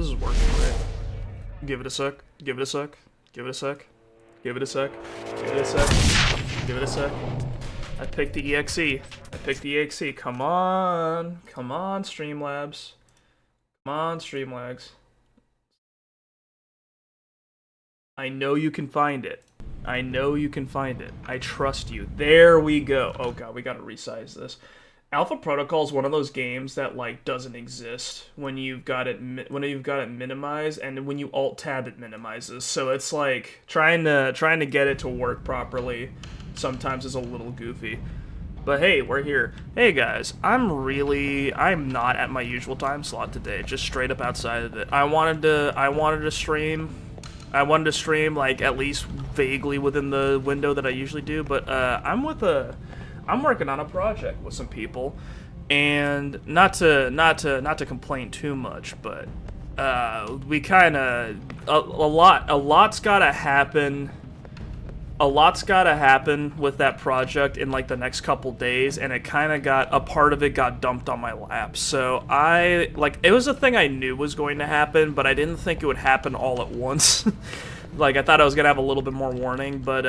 This is working, right? Give it a sec. Give it a sec. Give it a sec. Give it a sec. Give it a sec. Give it a sec. I picked the EXE. I picked the EXE. Come on. Come on, Streamlabs. Come on, Streamlabs. I know you can find it. I know you can find it. I trust you. There we go. Oh god, we gotta resize this. Alpha Protocol is one of those games that like doesn't exist when you've got it minimized, and when you alt tab it minimizes. So it's like trying to get it to work properly sometimes is a little goofy. But hey, we're here. Hey guys, I'm not at my usual time slot today, just straight up outside of it. I wanted to stream like at least vaguely within the window that I usually do, but I'm working on a project with some people, and not to complain too much, but we kind of a lot's gotta happen. A lot's gotta happen with that project in like the next couple days, and it kind of a part of it got dumped on my lap. So it was a thing I knew was going to happen, but I didn't think it would happen all at once. Like I thought I was gonna have a little bit more warning, but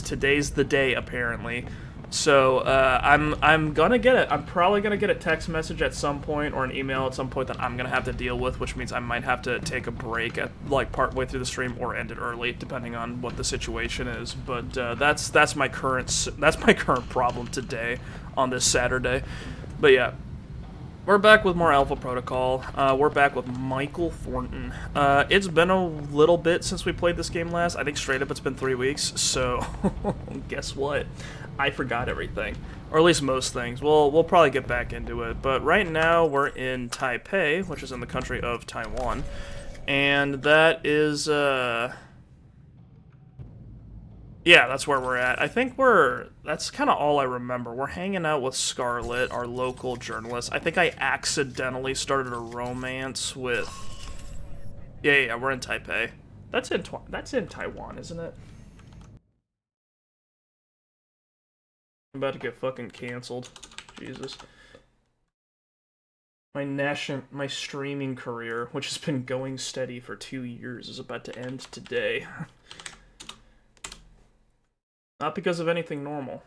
today's the day apparently. So I'm probably gonna get a text message at some point or an email at some point that I'm gonna have to deal with, which means I might have to take a break at like partway through the stream or end it early, depending on what the situation is. But that's my current problem today on this Saturday. But yeah. We're back with more Alpha Protocol. We're back with Michael Thornton. It's been a little bit since we played this game last. I think straight up it's been 3 weeks, so guess what? I forgot everything. Or at least most things. We'll probably get back into it. But right now we're in Taipei, which is in the country of Taiwan. And that is, yeah, that's where we're at. I think that's kind of all I remember. We're hanging out with Scarlett, our local journalist. I think I accidentally started a romance with... Yeah, we're in Taipei. That's in Taiwan, isn't it? I'm about to get fucking canceled. Jesus. My streaming career, which has been going steady for 2 years, is about to end today. Not because of anything normal.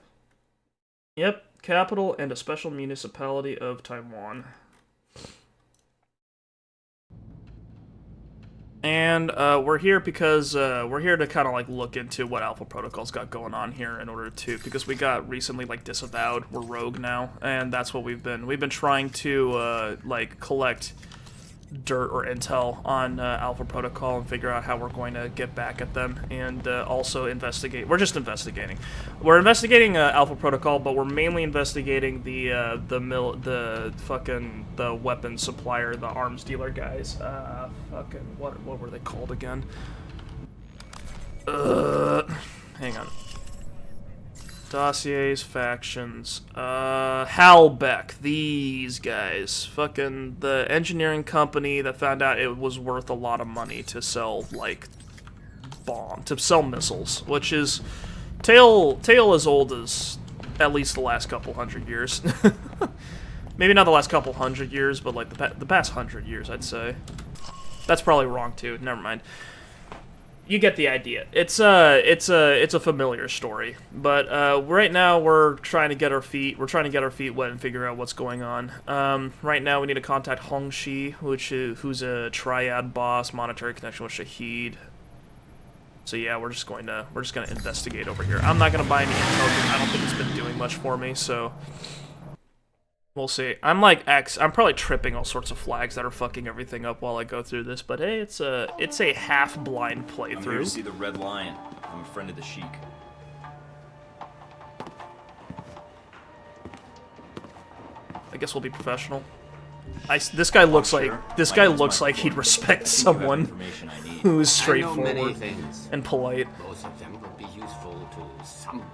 Yep, capital and a special municipality of Taiwan. And we're here because we're here to kind of like look into what Alpha Protocol's got going on here in order to, because we got recently like disavowed. We're rogue now, and that's what we've been trying to like collect dirt or intel on Alpha Protocol and figure out how we're going to get back at them, and also investigate. We're just investigating. We're investigating Alpha Protocol, but we're mainly investigating the weapons supplier, the arms dealer guys. Fucking what were they called again? Hang on. Dossiers, factions, Halbeck, these guys. Fucking the engineering company that found out it was worth a lot of money to sell, like, missiles, which is tale as old as at least the last couple hundred years. Maybe not the last couple hundred years, but like the past 100 years, I'd say. That's probably wrong too, never mind. You get the idea. It's a familiar story, but right now we're trying to get our feet wet and figure out what's going on. Right now we need to contact Hongxi, who's a triad boss, monetary connection with Shahid. So yeah, we're just gonna investigate over here. I'm not gonna buy any intel because I don't think it's been doing much for me, so we'll see. I'm probably tripping all sorts of flags that are fucking everything up while I go through this, but hey, it's a half-blind playthrough. I'm here to see the Red Lion. I'm a friend of the Sheik. I guess we'll be professional. This guy looks like he'd respect someone who's straightforward and polite. Both of them will be useful to someone,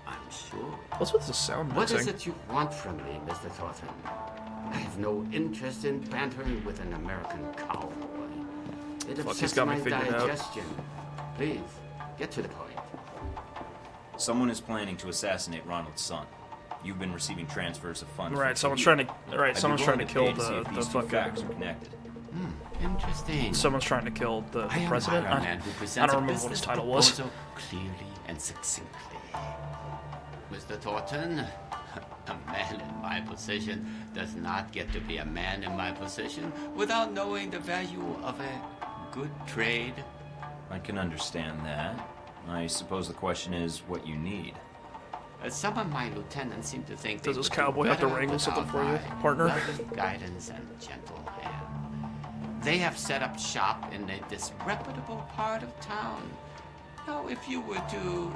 I'm sure. What's with the sound mixing? What is it you want from me, Mr. Thornton? I have no interest in bantering with an American cowboy. It upsets my digestion. Please, get to the point. Someone is planning to assassinate Ronald's son. You've been receiving transfers of funds. Right, someone's trying to kill the fucking. facts are connected. Interesting. Someone's trying to kill the president. I don't remember what his title was. Clearly and succinctly. Mr. Thornton, a man in my position does not get to be a man in my position without knowing the value of a good trade. I can understand that. I suppose the question is what you need. Some of my lieutenants seem to think does this cowboy have to wrangle something for you, partner? Guidance and gentle hand. They have set up shop in a disreputable part of town. Now, if you were to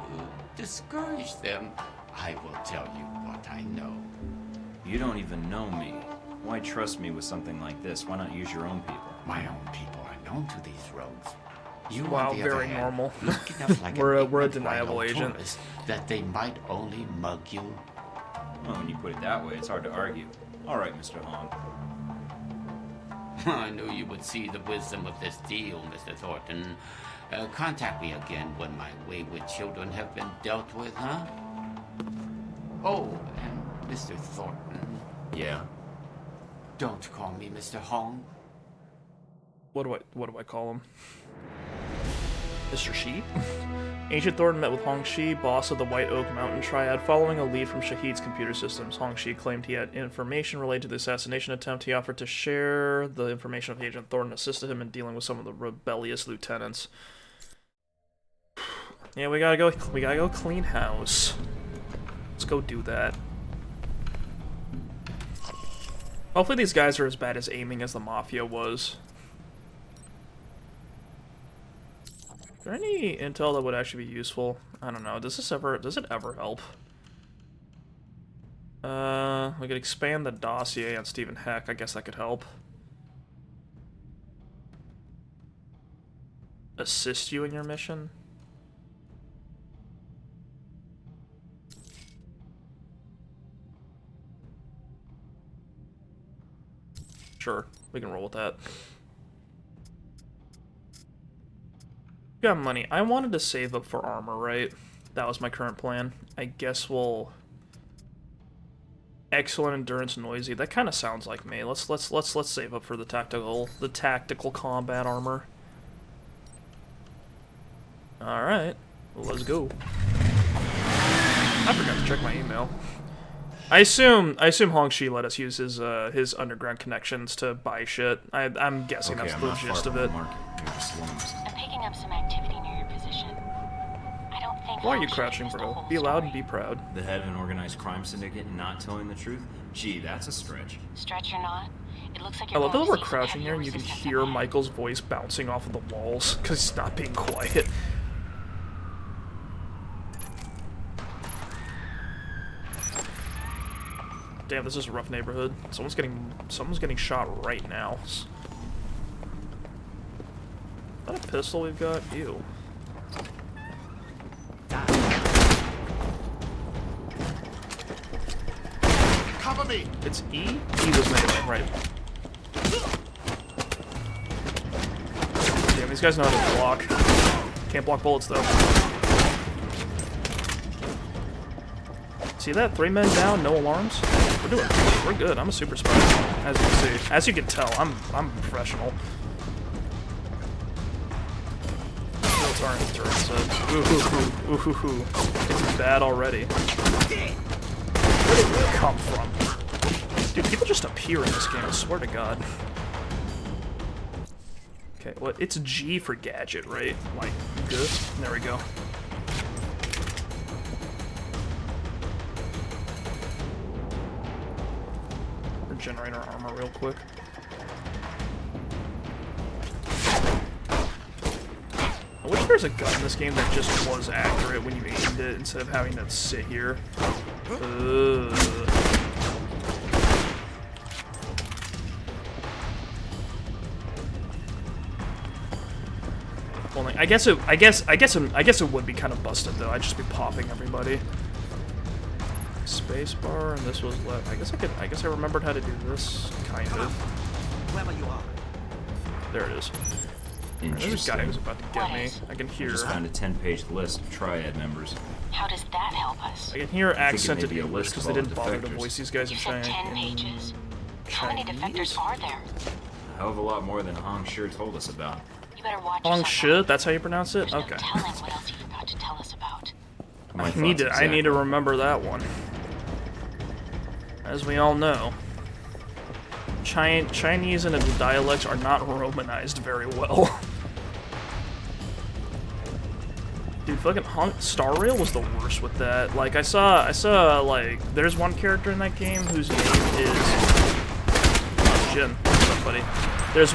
discourage them, I will tell you what I know. You don't even know me. Why trust me with something like this? Why not use your own people? My own people are known to these rogues. You, wow, very normal. Like we're a deniable agent. That they might only mug you. Well, when you put it that way, it's hard to argue. All right, Mr. Hong. I knew you would see the wisdom of this deal, Mr. Thornton. Contact me again when my wayward children have been dealt with, huh? Oh, and Mr. Thornton. Yeah? Don't call me Mr. Hong. What do I call him? Mr. Shi? Ancient Thornton met with Hong Shi, boss of the White Oak Mountain Triad, following a lead from Shahid's computer systems. Hong Shi claimed he had information related to the assassination attempt. He offered to share the information of Agent Thornton, assisted him in dealing with some of the rebellious lieutenants. Yeah, we gotta go clean house. Let's go do that. Hopefully these guys are as bad as aiming as the Mafia was. Is there any intel that would actually be useful? I don't know. Does it ever help? We could expand the dossier on Stephen Heck. I guess that could help. Assist you in your mission? Sure, we can roll with that. Got money. I wanted to save up for armor, right? That was my current plan. I guess we'll... Excellent endurance, noisy. That kind of sounds like me. Let's save up for the tactical combat armor. All right, well, let's go. I forgot to check my email. I assume Hong Shi let us use his underground connections to buy shit. I'm guessing that's the gist of it. I'm picking up some activity near your position. I don't think. Why are you crouching, bro? Be loud and be proud. The head of an organized crime syndicate not telling the truth? Gee, that's a stretch. Stretch or not, it looks like I you're love going that to we're see some crouching heavy here and you can resistance hear ahead. Michael's voice bouncing off of the walls because he's not being quiet. Damn, this is a rough neighborhood. Someone's getting shot right now. Is that a pistol we've got? Ew. Cover me! It's E? E was melee, right. Damn, these guys know how to block. Can't block bullets, though. See that? 3 men down, no alarms? We're good. I'm a super spy, as you can see. As you can tell, I'm a professional. What's our endurance said? Ooh. It's bad already. Where did it come from? Dude, people just appear in this game, I swear to God. Okay, well, it's G for gadget, right? Like, good? There we go. Regenerate our armor real quick. I wish there's a gun in this game that just was accurate when you aimed it instead of having to sit here. Well, I guess it would be kind of busted though. I'd just be popping everybody. Spacebar, and this was left. I guess I remembered how to do this, kind of. Wherever you are. There it is. There's a guy who's about to get me. I can hear. Just found a 10-page list of Triad members. How does that help us? I can hear accented maybe a English list because of they all didn't the bother to defectors. voice these guys in You said 10 pages. How many defectors are there? hell of a lot more than Hong sure told us about. You better watch Hong yourself. Shi, that's how you pronounce it? There's Okay. no telling what else you forgot to tell us about. My I thoughts need to exactly. remember that one. As we all know, Chinese and its dialects are not romanized very well. Dude, fucking Star Rail was the worst with that. Like, I saw, like, there's one character in that game whose name is... Oh, Jin. What's up, buddy? There's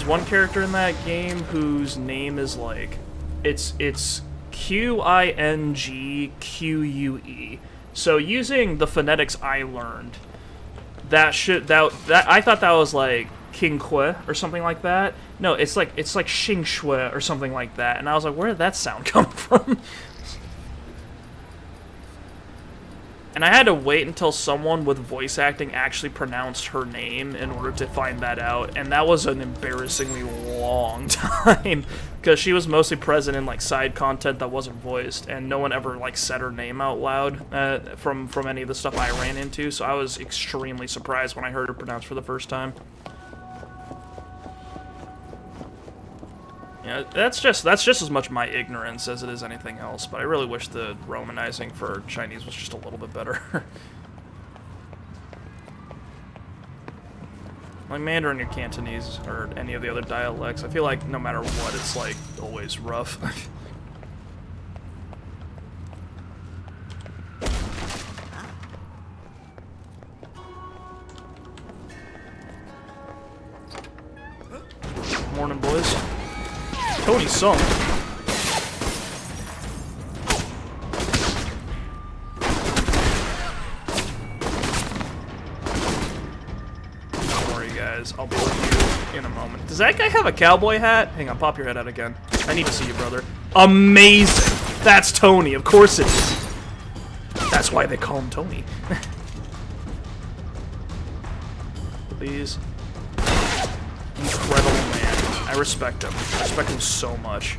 one character in that game whose name is, like, it's Qingque. So, using the phonetics I learned, that I thought that was, like, King Kue or something like that. No, it's like Xing Shui or something like that. And I was like, where did that sound come from? And I had to wait until someone with voice acting actually pronounced her name in order to find that out. And that was an embarrassingly long time because she was mostly present in like side content that wasn't voiced, and no one ever like said her name out loud from any of the stuff I ran into. So I was extremely surprised when I heard her pronounced for the first time. Yeah, that's just as much my ignorance as it is anything else, but I really wish the romanizing for Chinese was just a little bit better. Like Mandarin or Cantonese or any of the other dialects, I feel like no matter what, it's like always rough. Morning, boys. Tony Sung. Don't worry, guys. I'll be with you in a moment. Does that guy have a cowboy hat? Hang on, pop your head out again. I need to see you, brother. Amazing! That's Tony. Of course it is. That's why they call him Tony. Please. Incredible man. I respect him. I respect him so much.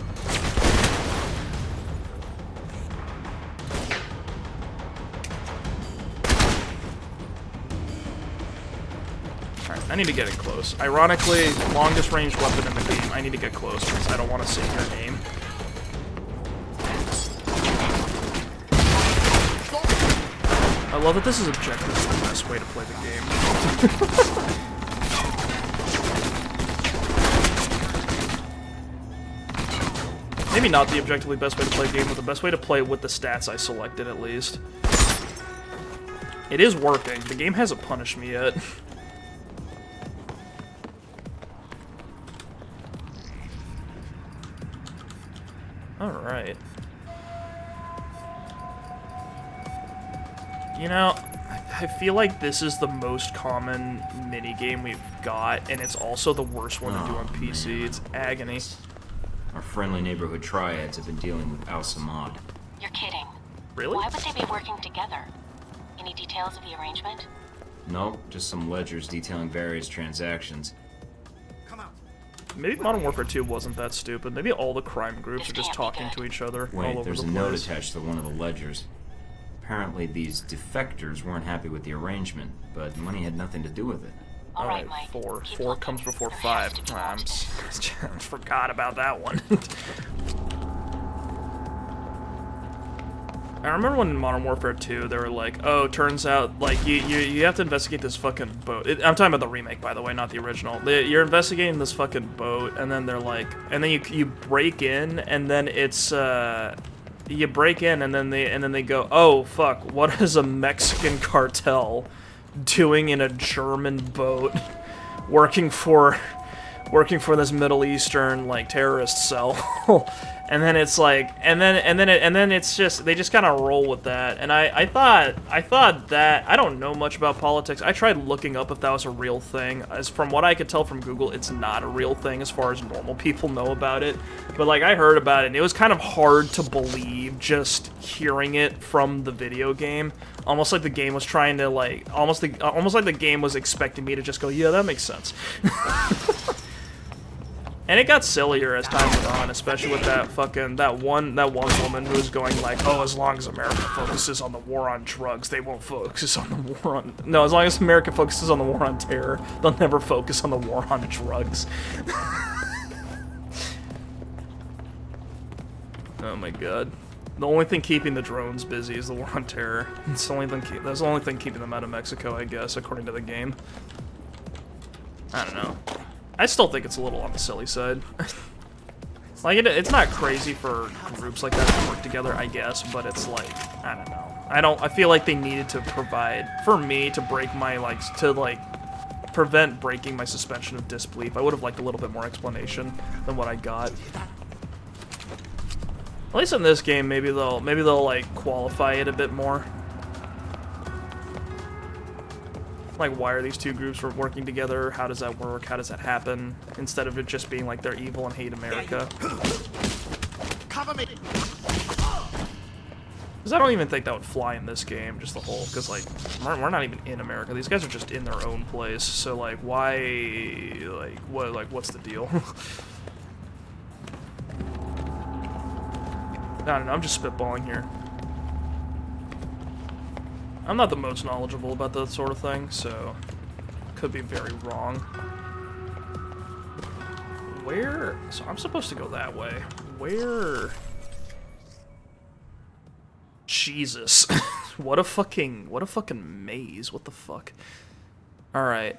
Alright, I need to get in close. Ironically, longest range weapon in the game, I need to get close because I don't want to say your name. I love that this is objectively the best way to play the game. Maybe not the objectively best way to play the game, but the best way to play with the stats I selected, at least. It is working. The game hasn't punished me yet. Alright. You know, I feel like this is the most common minigame we've got, and it's also the worst one to do on PC. Man. It's agony. Our friendly neighborhood triads have been dealing with Al Samad. You're kidding. Really? Why would they be working together? Any details of the arrangement? Nope, just some ledgers detailing various transactions. Maybe Modern Warfare 2 wasn't that stupid. Maybe all the crime groups This are just can't be talking good. to each other all Wait, over there's the a note place. attached to one of the ledgers. Apparently these defectors weren't happy with the arrangement, but money had nothing to do with it. All right, Alright, Mike. 4. Keep 4 looking. comes before There 5. has to be more I to this. forgot about that one. I remember when in Modern Warfare 2, they were like, oh, turns out, like, you have to investigate this fucking boat. I'm talking about the remake, by the way, not the original. You're investigating this fucking boat, and then they're like, and then you break in, and then it's, you break in, and then they go, oh, fuck, what is a Mexican cartel doing in a German boat working for this Middle Eastern, like, terrorist cell? And then it's like, and then it's just, they just kind of roll with that. And I thought that, I don't know much about politics. I tried looking up if that was a real thing. As from what I could tell from Google, it's not a real thing as far as normal people know about it. But like, I heard about it, and it was kind of hard to believe just hearing it from the video game. Almost like the game was trying to like, almost like the game was expecting me to just go, yeah, that makes sense. And it got sillier as time went on, especially with that one woman who was going like, oh, as long as America focuses on the war on drugs, they won't focus on the war on... No, as long as America focuses on the war on terror, they'll never focus on the war on drugs. Oh my god. The only thing keeping the drones busy is the war on terror. It's the only thing that's the only thing keeping them out of Mexico, I guess, according to the game. I don't know. I still think it's a little on the silly side. Like, it's not crazy for groups like that to work together, I guess, but it's like, I don't know. I feel like they needed to provide, for me, to break my, prevent breaking my suspension of disbelief. I would have liked a little bit more explanation than what I got. At least in this game, maybe they'll like, qualify it a bit more. Like, why are these two groups working together? How does that work? How does that happen? Instead of it just being like they're evil and hate America. Cover me. Because I don't even think that would fly in this game, just the whole. Because like, we're not even in America. These guys are just in their own place. So like, why? What's the deal? I don't know. I'm just spitballing here. I'm not the most knowledgeable about that sort of thing, so could be very wrong. Where? So I'm supposed to go that way. Where? Jesus. What a fucking maze. What the fuck? Alright.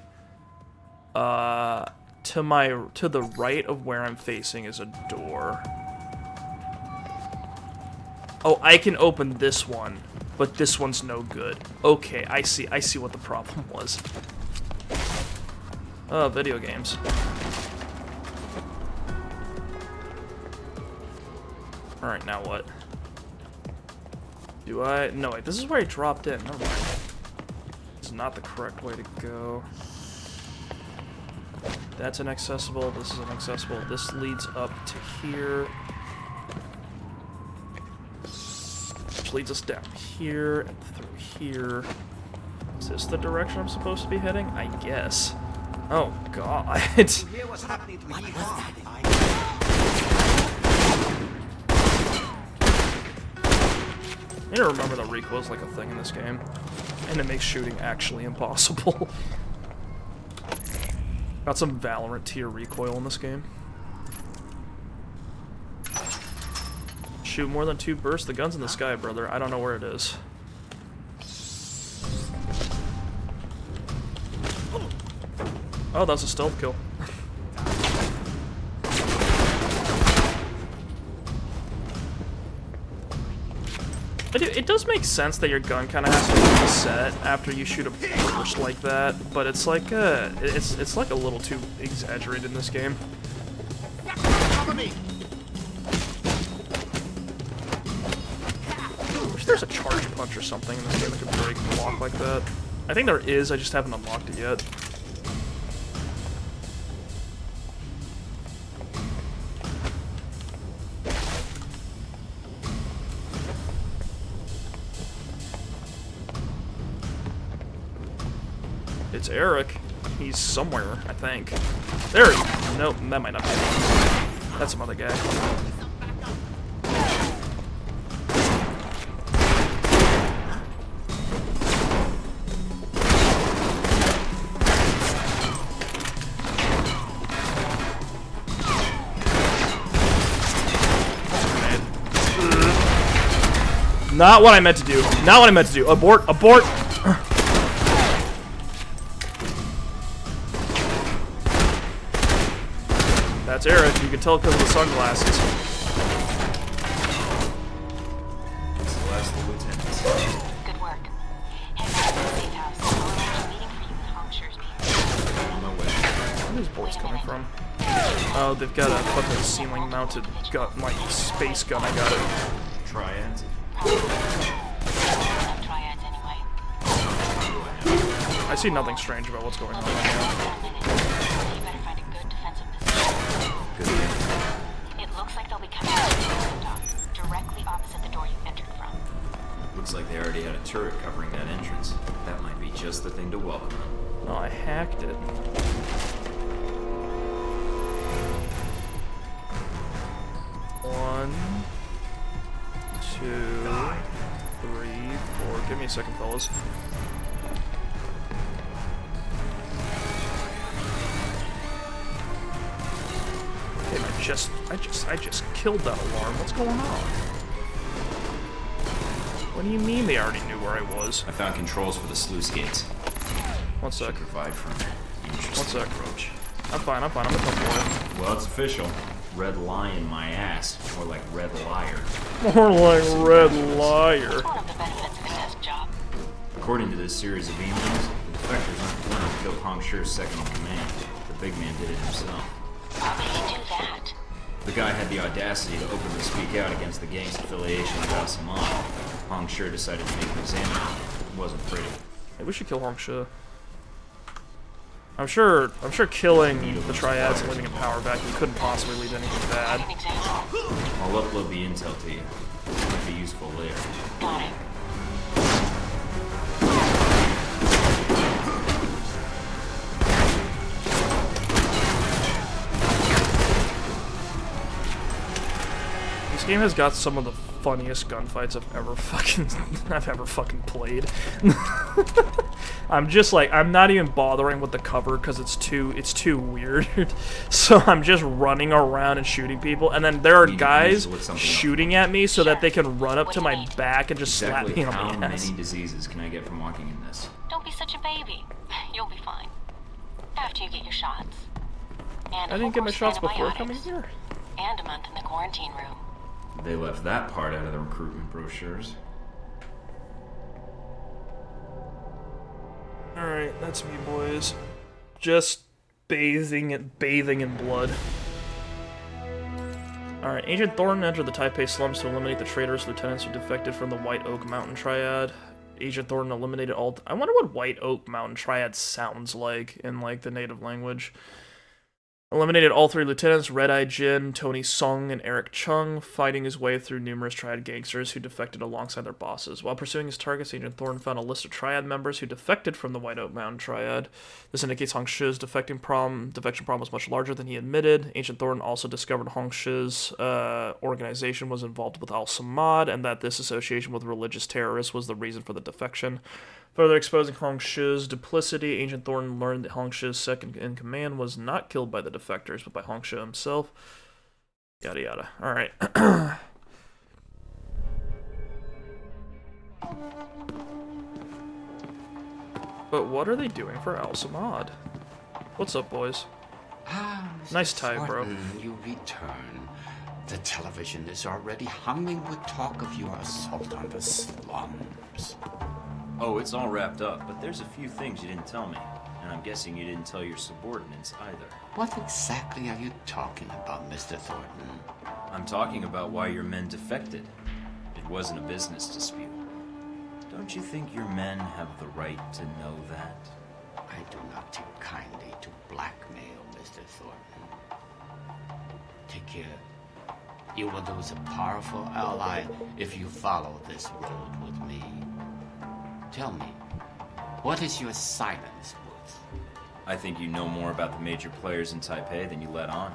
To the right of where I'm facing is a door. Oh, I can open this one. But this one's no good. Okay, I see what the problem was. Oh, video games. Alright, now what? Do I... No, wait, this is where I dropped in. Never mind. This is not the correct way to go. That's inaccessible. This is inaccessible. This leads up to here. Which leads us down here and through here. Is this the direction I'm supposed to be heading? I guess. Oh god. Hear what's happening to me. I need to remember that recoil is like a thing in this game. And it makes shooting actually impossible. Got some Valorant tier recoil in this game. Shoot more than 2 bursts. The gun's in the sky, brother. I don't know where it is. Oh, that's a stealth kill. It does make sense that your gun kind of has to reset after you shoot a burst like that, but it's like it's like a little too exaggerated in this game. Cover me. There's a charge punch or something in this game that could break and block like that. I think there is, I just haven't unlocked it yet. It's Eric. He's somewhere, I think. There he is. Nope, that might not be him. That's some other guy. Not what I meant to do. Not what I meant to do. Abort. Abort. That's Eric. You can tell because of the sunglasses. Good work. Head back to the safe house. I'll arrange a meeting for you with Hongshire's people. On my way. Where are these bullets coming from? Oh, they've got a fucking ceiling-mounted gun, like space gun. I got it. Triads. Enough triads anyway. I see nothing strange about what's going on right now. You better find a good defensive position. Good. It looks like they'll be coming out of the dock, directly opposite the door you entered from. Looks like they already had a turret covering that entrance. That might be just the thing to welcome them. Oh, I hacked it. me a second, fellas. Damn, I just killed that alarm. What's going on? What do you mean they already knew where I was? I found controls for the sluice gates. One sec. Should provide for an interesting One sec. approach. I'm fine, I'm gonna come for Well, it's official. Red lion my ass. More like red liar. it. More like red liar. It's one of the benefits of a desk job. According to this series of emails, the defectors aren't the one who killed Hong Shi's second in command. The big man did it himself. How could he do that? The guy had the audacity to openly speak out against the gang's affiliation with Al-Samad. Hong Shi decided to make him examine it. It wasn't pretty. Hey, we should kill Hong Shi. I'm sure killing the triads and living in power vacuum couldn't possibly lead to anything bad. An example. I'll upload the intel to you. It might be useful later. Got it. This game has got some of the funniest gunfights I've ever fucking played. I'm just like, I'm not even bothering with the cover because it's too weird. So I'm just running around and shooting people, and then there are guys shooting at me so that they can run up to my back and just slap me on How the ass. many diseases can I get from walking in this? Don't be such a baby. You'll be fine. After you get your shots. And I didn't get my shots before coming here. And a month in the quarantine room. They left that part out of the recruitment brochures. Alright, that's me, boys. Just bathing in blood. Alright, Agent Thornton entered the Taipei slums to eliminate the traitorous lieutenants who defected from the White Oak Mountain Triad. Agent Thornton eliminated all... I wonder what White Oak Mountain Triad sounds like in, like, the native language. Eliminated all three lieutenants, Red-Eye Jin, Tony Song, and Eric Chung, fighting his way through numerous Triad gangsters who defected alongside their bosses. While pursuing his targets, Agent Thornton found a list of Triad members who defected from the White Oak Mountain Triad. This indicates Hong Shi's defection problem was much larger than he admitted. Agent Thornton also discovered Hong Shi's organization was involved with Al-Samad, and that this association with religious terrorists was the reason for the defection. Further exposing Hong Shi's duplicity, Agent Thornton learned that Hong Shi's second-in-command was not killed by the defectors, but by Hong Shi himself. Yada yada. Alright. But what are they doing for Al-Samad? What's up, boys? Nice tie, bro. You return. The television is already humming with talk of your assault on the slums. Oh, it's all wrapped up, but there's a few things you didn't tell me. And I'm guessing you didn't tell your subordinates either. What exactly are you talking about, Mr. Thornton? I'm talking about why your men defected. It wasn't a business dispute. Don't you think your men have the right to know that? I do not take kindly to blackmail, Mr. Thornton. Take care. You will lose a powerful ally if you follow this road with me. Tell me, what is your silence worth? I think you know more about the major players in Taipei than you let on.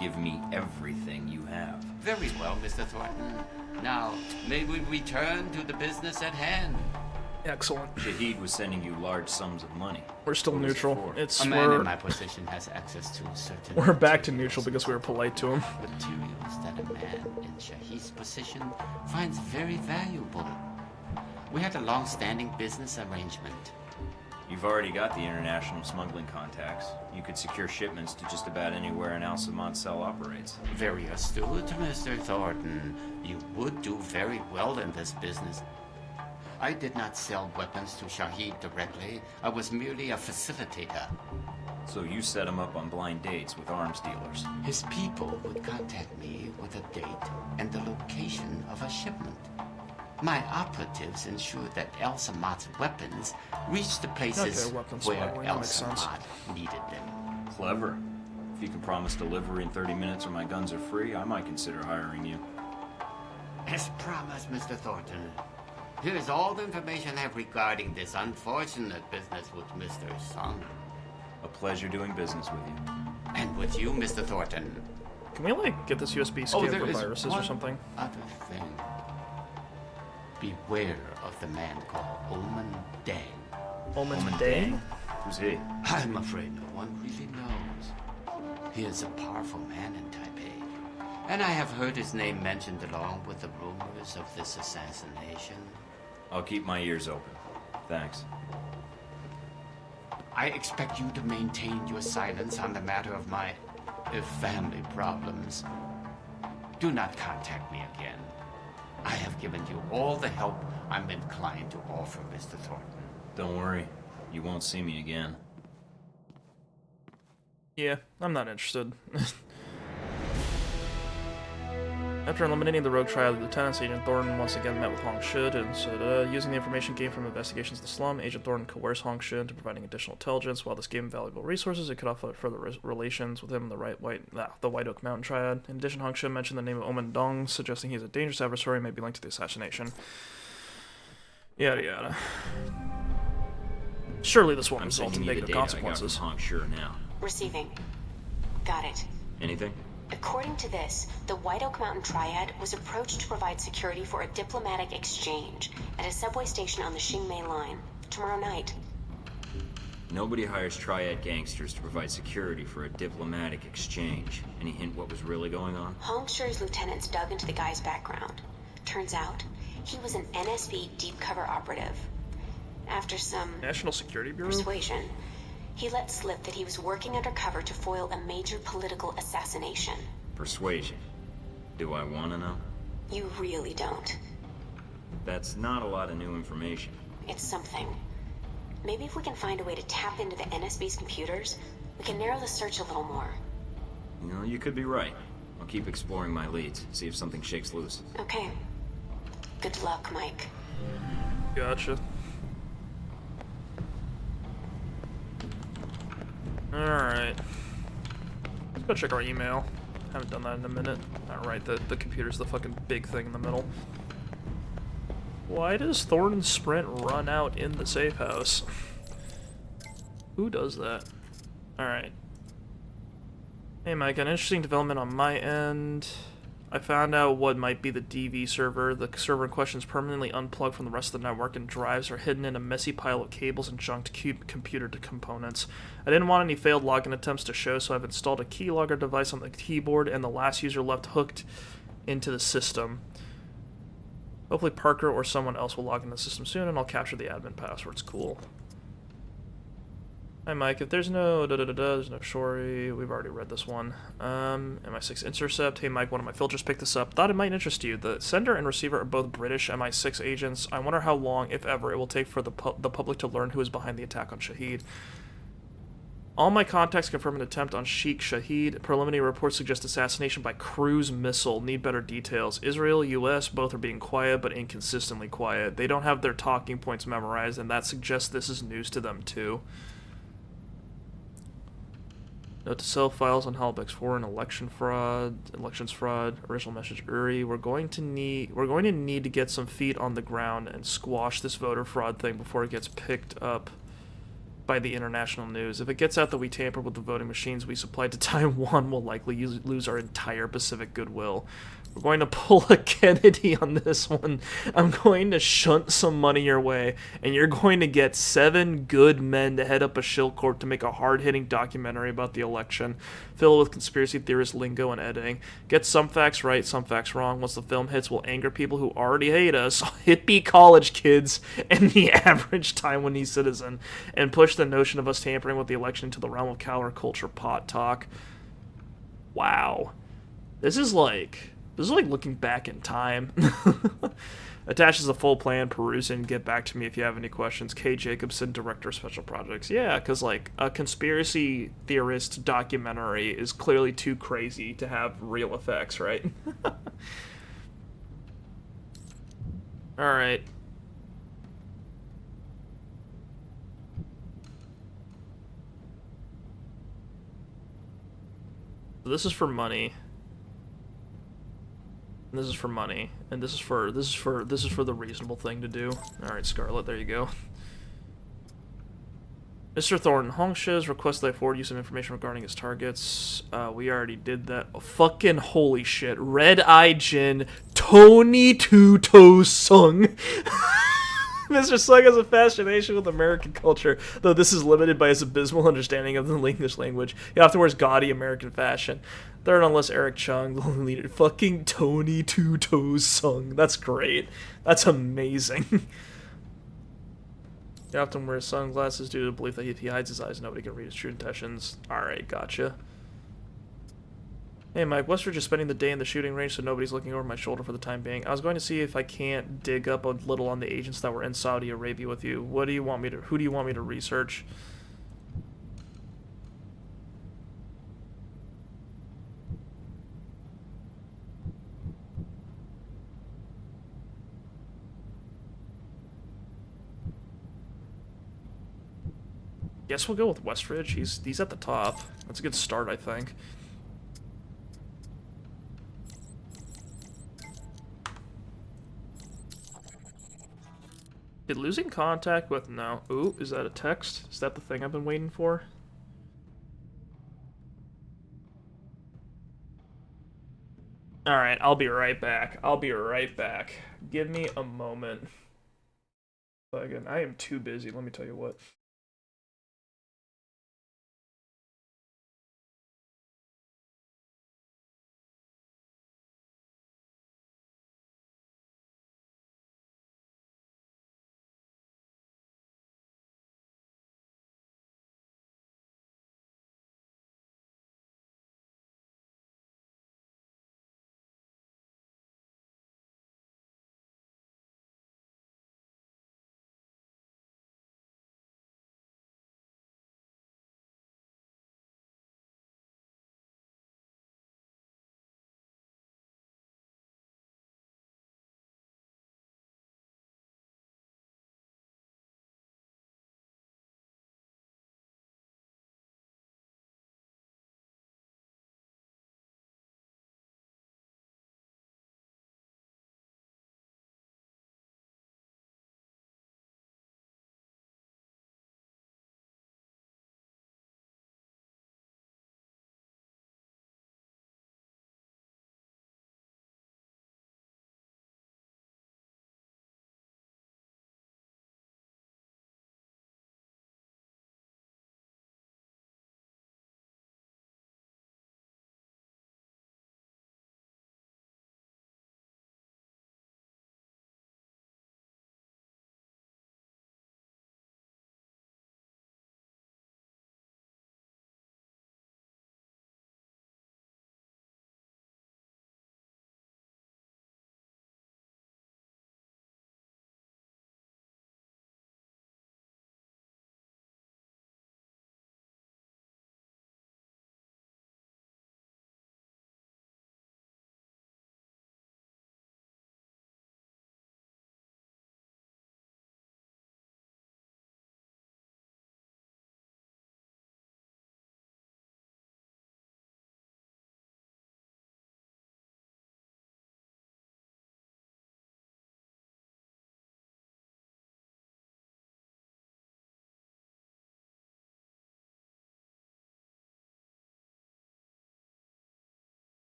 Give me everything you have. Very well, Mr. Thornton. Now, may we return to the business at hand? Excellent. Shahid was sending you large sums of money. We're still What was it neutral. for? It's A man in my position has access to certain... we're back to neutral because we were polite to him. Materials that a man in Shahid's position finds very valuable. We had a long-standing business arrangement. You've already got the international smuggling contacts. You could secure shipments to just about anywhere an Al-Samad cell operates. Very astute, Mr. Thornton. You would do very well in this business. I did not sell weapons to Shahid directly. I was merely a facilitator. So you set him up on blind dates with arms dealers. His people would contact me with a date and the location of a shipment. My operatives ensured that Al-Samad's weapons reached the places Okay, weapons where smuggling, that makes sense. Al-Samad needed them. Clever. If you can promise delivery in 30 minutes or my guns are free, I might consider hiring you. As promised, Mr. Thornton. Here is all the information I have regarding this unfortunate business with Mr. Sung. A pleasure doing business with you. And with you, Mr. Thornton. Can we, like, get this USB scan there for is viruses or one something? other thing. beware of the man called Omen Dang. Omen Dang? Dang? Who's he? I'm afraid no one really knows. He is a powerful man in Taipei, and I have heard his name mentioned along with the rumors of this assassination. I'll keep my ears open. Thanks. I expect you to maintain your silence on the matter of my family problems. Do not contact me again. I have given you all the help I'm inclined to offer, Mr. Thornton. Don't worry. You won't see me again. Yeah, I'm not interested. After eliminating the rogue triad of lieutenants, Agent Thornton once again met with Hong Shid and said, using the information gained from investigations in the slum, Agent Thornton coerced Hong Shid into providing additional intelligence. While this gave him valuable resources, it could offer further relations with him and the White Oak Mountain Triad. In addition, Hong Shid mentioned the name of Omen Dong, suggesting he is a dangerous adversary and may be linked to the assassination. Yada yada. Surely this won't I'm result in sending you the negative data I got from consequences. Hong Sure now. Receiving. Got it. Anything? According to this, the White Oak Mountain Triad was approached to provide security for a diplomatic exchange at a subway station on the Xingmei line tomorrow night. Nobody hires triad gangsters to provide security for a diplomatic exchange. Any hint what was really going on? Hong Shi's lieutenants dug into the guy's background. Turns out, he was an NSB deep cover operative. After some National Security Bureau? persuasion, he let slip that he was working undercover to foil a major political assassination. Persuasion. Do I want to know? You really don't. That's not a lot of new information. It's something. Maybe if we can find a way to tap into the NSB's computers, we can narrow the search a little more. You know, you could be right. I'll keep exploring my leads, see if something shakes loose. Okay. Good luck, Mike. Gotcha. Alright. Let's go check our email. Haven't done that in a minute. Alright, the computer's the fucking big thing in the middle. Why does Thornton's sprint run out in the safe house? Who does that? Alright. Hey Mike, an interesting development on my end. I found out what might be the DV server. The server in question is permanently unplugged from the rest of the network, and drives are hidden in a messy pile of cables and junked computer components. I didn't want any failed login attempts to show, so I've installed a keylogger device on the keyboard, and the last user left hooked into the system. Hopefully Parker or someone else will log in the system soon, and I'll capture the admin passwords. Cool. Hi Mike, if there's no there's no Shori, we've already read this one. MI6 Intercept, hey Mike, one of my filters picked this up, thought it might interest you. The sender and receiver are both British MI6 agents. I wonder how long, if ever, it will take for the public to learn who is behind the attack on Shahid. All my contacts confirm an attempt on Sheikh Shahid. Preliminary reports suggest assassination by cruise missile. Need better details. Israel, US, both are being quiet, but inconsistently quiet. They don't have their talking points memorized, and that suggests this is news to them too. Note to self, files on Halbeck's foreign elections fraud, original message Uri. We're going to need to get some feet on the ground and squash this voter fraud thing before it gets picked up by the international news. If it gets out that we tampered with the voting machines we supplied to Taiwan, we'll likely lose our entire Pacific goodwill. We're going to pull a Kennedy on this one. I'm going to shunt some money your way, and you're going to get 7 good men to head up a shill corp to make a hard-hitting documentary about the election. Fill it with conspiracy theorist lingo and editing. Get some facts right, some facts wrong. Once the film hits, we'll anger people who already hate us, hippie college kids, and the average Taiwanese citizen, and push the notion of us tampering with the election into the realm of counterculture pot talk. Wow. This is like looking back in time. Attaches a full plan, peruse and get back to me if you have any questions. K. Jacobson, Director of Special Projects. Yeah, because, like, a conspiracy theorist documentary is clearly too crazy to have real effects, right? Alright. This is for money. And this is for money, and this is for the reasonable thing to do. All right, Scarlet, there you go. Mr. Thornton, Hong Shi's request that I forward you some information regarding his targets. We already did that. Oh, fucking holy shit! Red Eye Jin Tony Two Toes Sung. Mr. Sung has a fascination with American culture, though this is limited by his abysmal understanding of the English language. He often wears gaudy American fashion. Third, unless Eric Chung, the leader. Fucking Tony Two Toes Sung. That's great. That's amazing. He often wears sunglasses due to the belief that if he hides his eyes, nobody can read his true intentions. Alright, gotcha. Hey Mike, Westridge is spending the day in the shooting range, so nobody's looking over my shoulder for the time being. I was going to see if I can't dig up a little on the agents that were in Saudi Arabia with you. Who do you want me to research? Guess we'll go with Westridge. He's at the top. That's a good start, I think. Did losing contact with... No. Ooh, is that a text? Is that the thing I've been waiting for? Alright, I'll be right back. I'll be right back. Give me a moment. Again, I am too busy, let me tell you what.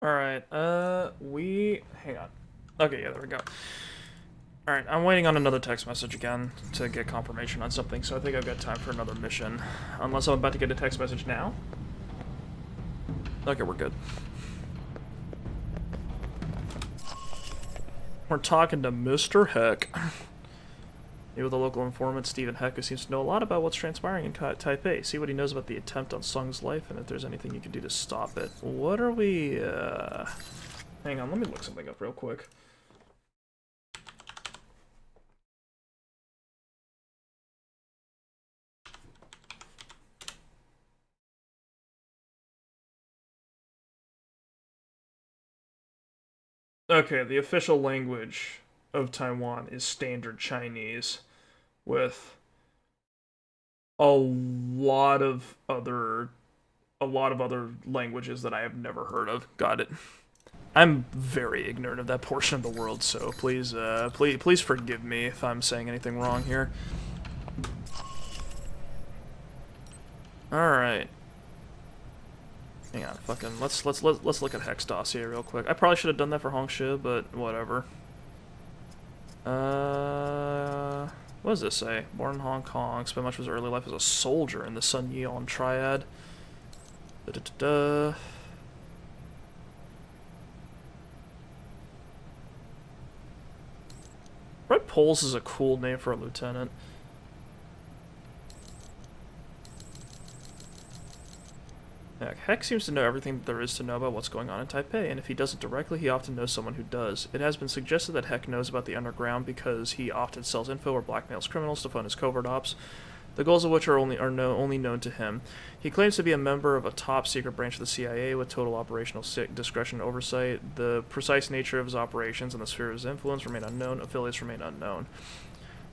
Alright, hang on. Okay, yeah, there we go. Alright, I'm waiting on another text message again to get confirmation on something, so I think I've got time for another mission. Unless I'm about to get a text message now. Okay, we're good. We're talking to Mr. Heck. Meet with a local informant, Stephen Heck, who seems to know a lot about what's transpiring in Taipei. See what he knows about the attempt on Sung's life, and if there's anything you can do to stop it. What are we, Hang on, let me look something up real quick. Okay, the official language of Taiwan is Standard Chinese, with a lot of other languages that I have never heard of. Got it. I'm very ignorant of that portion of the world, so please forgive me if I'm saying anything wrong here. All right. Hang on, fucking let's look at Hex dossier real quick. I probably should have done that for Hongshi, but whatever. What does this say? Born in Hong Kong, spent much of his early life as a soldier in the Sun Yeon Triad. Red Poles is a cool name for a lieutenant. Heck seems to know everything there is to know about what's going on in Taipei, and if he doesn't directly, he often knows someone who does. It has been suggested that Heck knows about the underground because he often sells info or blackmails criminals to fund his covert ops, the goals of which are only known to him. He claims to be a member of a top-secret branch of the CIA with total operational discretion and oversight. The precise nature of his operations and the sphere of his influence remain unknown. Affiliates remain unknown.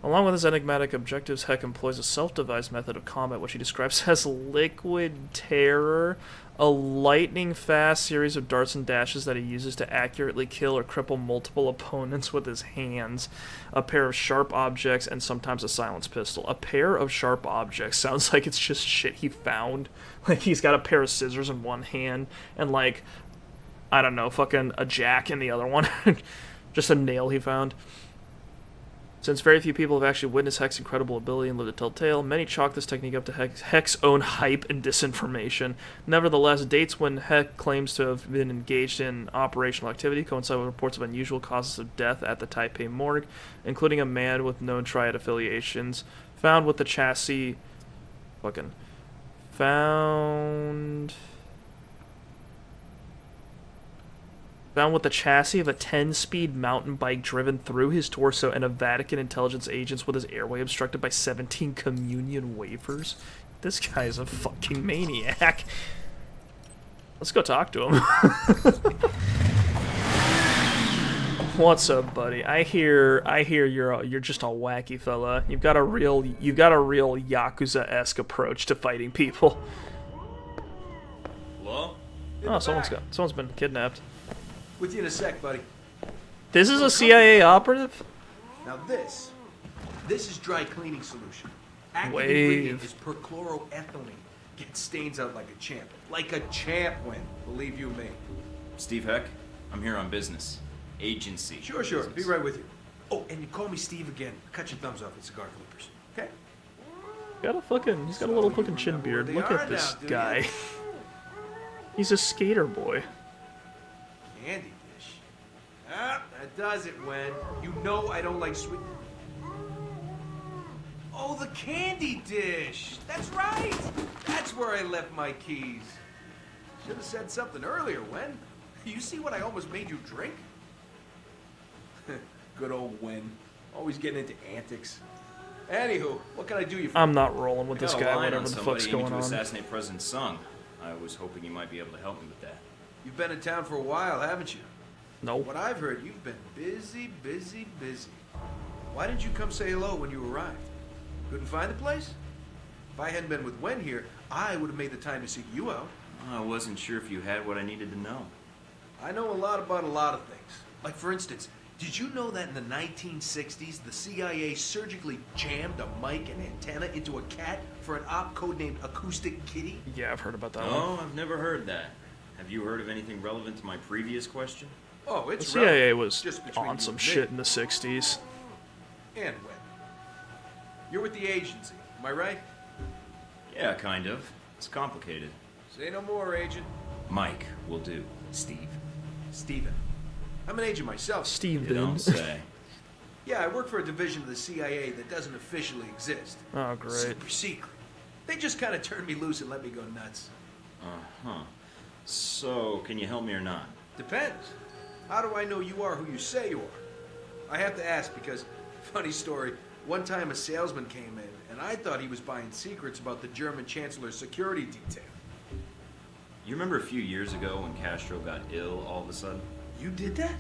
Along with his enigmatic objectives, Heck employs a self-devised method of combat which he describes as Liquid Terror, a lightning-fast series of darts and dashes that he uses to accurately kill or cripple multiple opponents with his hands, a pair of sharp objects, and sometimes a silenced pistol. A pair of sharp objects sounds like it's just shit he found. Like, he's got a pair of scissors in one hand, and like, I don't know, fucking a jack in the other one. Just a nail he found. Since very few people have actually witnessed Heck's incredible ability and lived to tell tale, many chalk this technique up to Heck's own hype and disinformation. Nevertheless, dates when Heck claims to have been engaged in operational activity coincide with reports of unusual causes of death at the Taipei morgue, including a man with known triad affiliations, found with the chassis... Found with the chassis of a 10-speed mountain bike driven through his torso, and a Vatican intelligence agents with his airway obstructed by 17 communion wafers. This guy is a fucking maniac. Let's go talk to him. What's up, buddy? I hear you're just a wacky fella. You've got a real Yakuza-esque approach to fighting people. Hello? Oh, someone's been kidnapped. With you in a sec, buddy. This is a CIA operative? Now this is dry cleaning solution. Active Wave. ingredient is perchloroethylene. Get stains out like a champ. Like a champ, Win. Believe you me. Steve Heck, I'm here on business. Agency. Sure. business. Be right with you. Oh, and you call me Steve again. Cut your thumbs off with cigar clippers. Okay? He's got a little fucking chin beard. Look at this guy. He's a skater boy. Candy dish. Ah, that does it, Wen. You know I don't like sweet... Oh, the candy dish! That's right! That's where I left my keys. Should have said something earlier, Wen. You see what I almost made you drink? Good old Wen. Always getting into antics. Anywho, what can I do you for? I'm not rolling with I this got a guy, line whatever on the somebody fuck's aiming going to on. assassinate President Sung. I was hoping you might be able to help me with that. You've been in town for a while, haven't you? No. What I've heard, you've been busy. Why didn't you come say hello when you arrived? Couldn't find the place? If I hadn't been with Wen here, I would have made the time to seek you out. I wasn't sure if you had what I needed to know. I know a lot about a lot of things. Like, for instance, did you know that in the 1960s, the CIA surgically jammed a mic and antenna into a cat for an op codenamed Acoustic Kitty? Yeah, I've heard about that one. No, I've never heard that. Have you heard of anything relevant to my previous question? Oh, The it's CIA relevant, was just between on you some and shit me. in the 60s. And when? You're with the agency, am I right? Yeah, kind of. It's complicated. Say no more, Agent. Mike will do. Steve. Steven. I'm an agent myself. Steve You don't Bin. say. Yeah, I work for a division of the CIA that doesn't officially exist. Oh, great. Super secret. They just kind of turned me loose and let me go nuts. Uh-huh. So, can you help me or not? Depends. How do I know you are who you say you are? I have to ask because, funny story, one time a salesman came in and I thought he was buying secrets about the German Chancellor's security detail. You remember a few years ago when Castro got ill all of a sudden? You did that?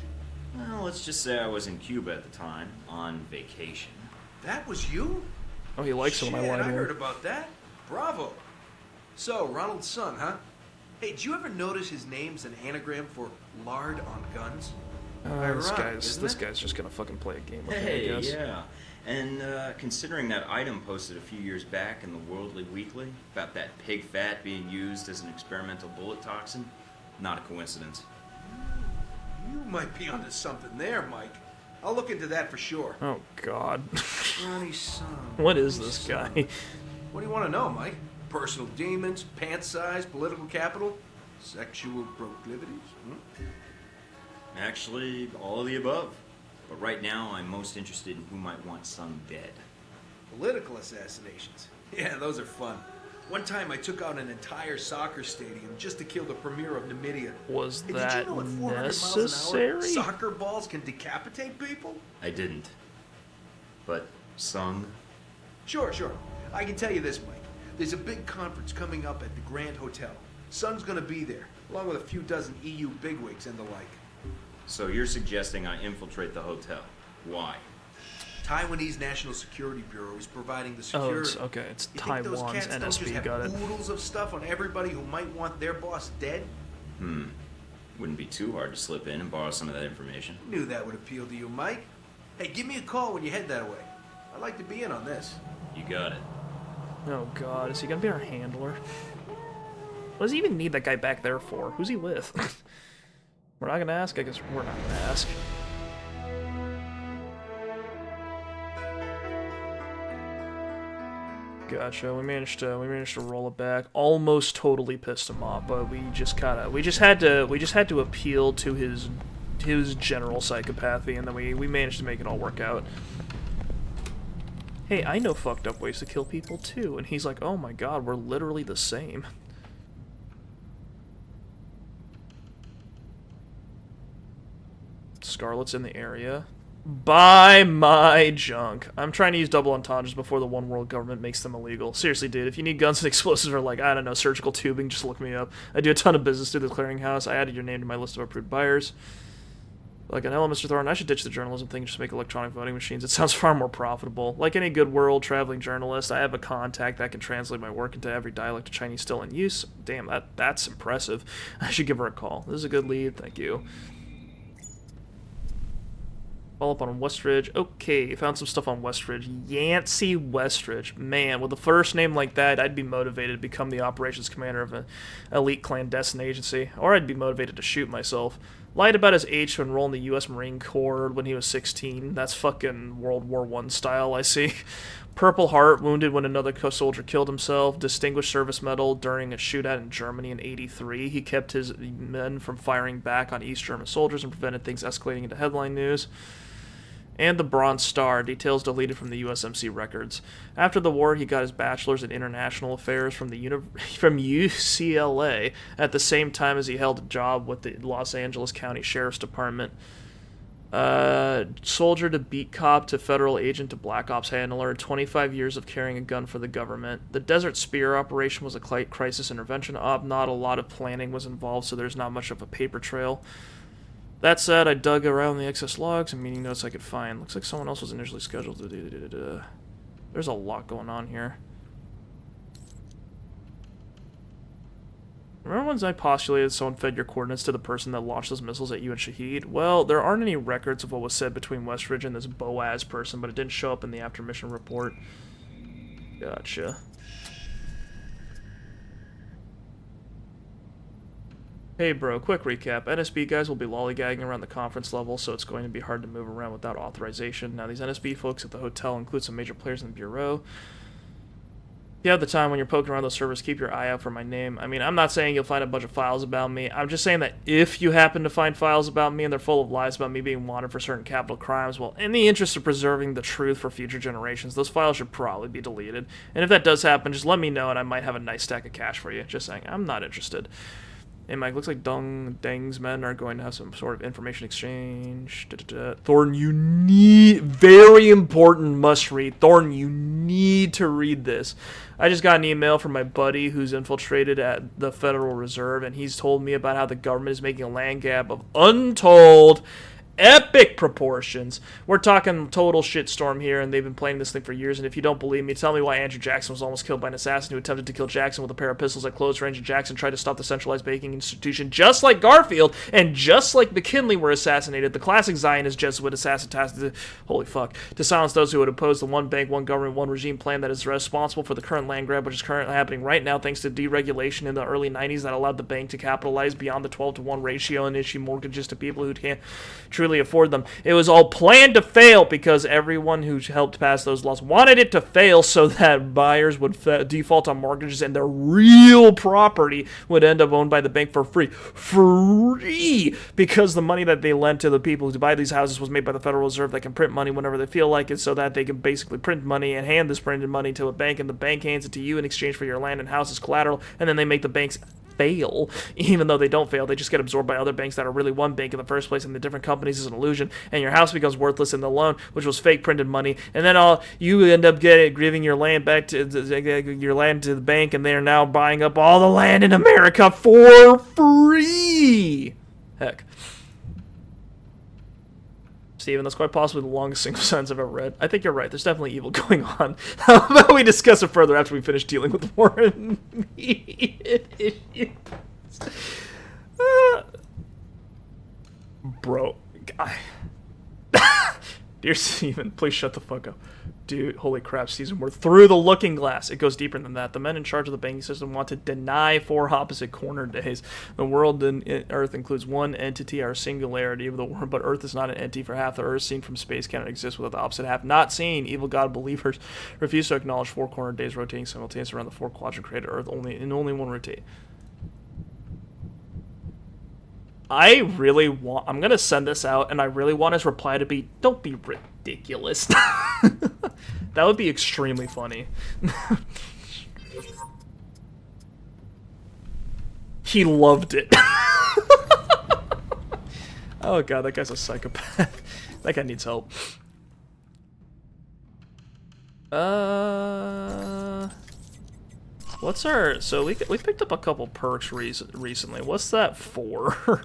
Well, let's just say I was in Cuba at the time, on vacation. That was you? Oh, he likes it when I lie to I heard him. about that. Bravo. So, Ronald's son, huh? Hey, did you ever notice his name's an anagram for lard on guns? This Ironic, guy's isn't this it? guy's just gonna fucking play a game with me, I Hey, guess. yeah. And considering that item posted a few years back in the Worldly Weekly about that pig fat being used as an experimental bullet toxin, not a coincidence. You might be onto something there, Mike. I'll look into that for sure. Oh God. Ronnie's son. What is Ronnie's this son. guy? What do you want to know, Mike? Personal demons, pant size, political capital, sexual proclivities? Actually, all of the above. But right now, I'm most interested in who might want son dead. Political assassinations. Yeah, those are fun. One time I took out an entire soccer stadium just to kill the premier of Namibia. Was Hey, that did you know at 400 miles an necessary? hour, soccer balls can decapitate people? I didn't. But Sung? Sure. I can tell you this, Mike. There's a big conference coming up at the Grand Hotel. Sun's gonna be there, along with a few dozen EU bigwigs and the like. So you're suggesting I infiltrate the hotel. Why? Taiwanese National Security Bureau is providing the Oh, security. it's okay. It's You think those Taiwan's cats don't just NSB. have Got it. oodles of stuff on everybody who might want their boss dead? Wouldn't be too hard to slip in and borrow some of that information. Knew that would appeal to you, Mike. Hey, give me a call when you head that way. I'd like to be in on this. You got it. Oh God, is he gonna be our handler? What does he even need that guy back there for? Who's he with? We're not gonna ask. I guess we're not gonna ask. Gotcha. We managed to roll it back. Almost totally pissed him off, but we just had to appeal to his general psychopathy, and then we managed to make it all work out. Hey, I know fucked up ways to kill people too, and he's like, oh my God, we're literally the same. Scarlet's in the area. Buy my junk. I'm trying to use double entendres before the one world government makes them illegal. Seriously, dude, if you need guns and explosives or, like, I don't know, surgical tubing, just look me up. I do a ton of business through the clearinghouse. I added your name to my list of approved buyers. Like, I know, Mr. Thorne, I should ditch the journalism thing and just make electronic voting machines. It sounds far more profitable. Like any good world traveling journalist, I have a contact that can translate my work into every dialect of Chinese still in use. Damn, that's impressive. I should give her a call. This is a good lead. Thank you. Follow up on Westridge. Okay, found some stuff on Westridge. Yancey Westridge. Man, with a first name like that, I'd be motivated to become the operations commander of an elite clandestine agency. Or I'd be motivated to shoot myself. Lied about his age to enroll in the U.S. Marine Corps when he was 16. That's fucking World War I style, I see. Purple Heart, wounded when another soldier killed himself. Distinguished Service Medal during a shootout in Germany in '83. He kept his men from firing back on East German soldiers and prevented things escalating into headline news. And the Bronze Star, details deleted from the USMC records. After the war, he got his bachelor's in international affairs from UCLA at the same time as he held a job with the Los Angeles County Sheriff's Department. Soldier to beat cop to federal agent to black ops handler, 25 years of carrying a gun for the government. The Desert Spear operation was a crisis intervention op. Not a lot of planning was involved, so there's not much of a paper trail. That said, I dug around the excess logs and meeting notes I could find. Looks like someone else was initially scheduled to There's a lot going on here. Remember when I postulated someone fed your coordinates to the person that launched those missiles at you and Shahid? Well, there aren't any records of what was said between Westridge and this Boaz person, but it didn't show up in the after-mission report. Gotcha. Hey bro, quick recap. NSB guys will be lollygagging around the conference level, so it's going to be hard to move around without authorization. Now these NSB folks at the hotel include some major players in the bureau. If you have the time when you're poking around those servers, keep your eye out for my name. I mean, I'm not saying you'll find a bunch of files about me. I'm just saying that if you happen to find files about me and they're full of lies about me being wanted for certain capital crimes, well, in the interest of preserving the truth for future generations, those files should probably be deleted. And if that does happen, just let me know and I might have a nice stack of cash for you. Just saying, I'm not interested. Hey Mike, looks like Deng's men are going to have some sort of information exchange. Thornton, you need... Very important must read. Thornton, you need to read this. I just got an email from my buddy who's infiltrated at the Federal Reserve, and he's told me about how the government is making a land grab of untold... epic proportions. We're talking total shitstorm here, and they've been playing this thing for years, and if you don't believe me, tell me why Andrew Jackson was almost killed by an assassin who attempted to kill Jackson with a pair of pistols at close range, and Jackson tried to stop the centralized banking institution just like Garfield, and just like McKinley were assassinated. The classic Zionist Jesuit assassin tasked to, holy fuck, to silence those who would oppose the one bank, one government, one regime plan that is responsible for the current land grab, which is currently happening right now thanks to deregulation in the early 90s that allowed the bank to capitalize beyond the 12-to-1 ratio and issue mortgages to people who can't truly afford them. It was all planned to fail because everyone who helped pass those laws wanted it to fail so that buyers would default on mortgages and their real property would end up owned by the bank for free. Free! Because the money that they lent to the people to buy these houses was made by the Federal Reserve that can print money whenever they feel like it so that they can basically print money and hand this printed money to a bank, and the bank hands it to you in exchange for your land and house as collateral, and then they make the banks fail. Even though they don't fail, they just get absorbed by other banks that are really one bank in the first place, and the different companies is an illusion, and your house becomes worthless in the loan, which was fake printed money, and then all you end up giving your land back to the bank, and they're now buying up all the land in America for free. Heck. Steven, that's quite possibly the longest single sentence I've ever read. I think you're right. There's definitely evil going on. How about we discuss it further after we finish dealing with the Warren issues? Bro. Dear Steven, please shut the fuck up. Dude, holy crap, Steven, we're through the looking glass. It goes deeper than that. The men in charge of the banking system want to deny 4 opposite corner days. The world in Earth includes one entity, our singularity of the world, but Earth is not an entity for half the Earth seen from space cannot exist without the opposite half. Not seen. Evil God believers refuse to acknowledge 4 corner days rotating simultaneously around the 4 quadrant created Earth only one rotate. I'm gonna send this out, and I really want his reply to be, don't be ridiculous. That would be extremely funny. He loved it. Oh god, that guy's a psychopath. That guy needs help. What's our... So we picked up a couple perks recently. What's that for?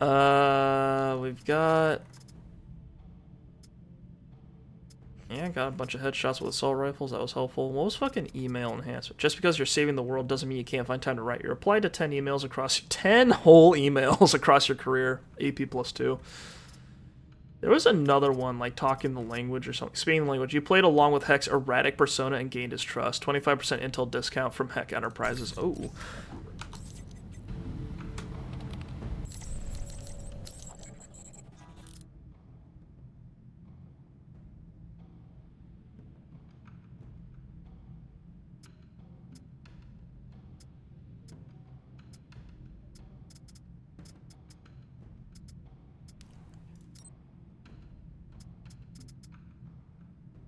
We've got... Yeah, got a bunch of headshots with assault rifles. That was helpful. What was fucking email enhancement? Just because you're saving the world doesn't mean you can't find time to write. You replied to 10 emails across... 10 whole emails across your career. AP plus 2. There was another one, like talking the language or something. Speaking the language. You played along with Heck's erratic persona and gained his trust. 25% intel discount from Heck Enterprises. Oh.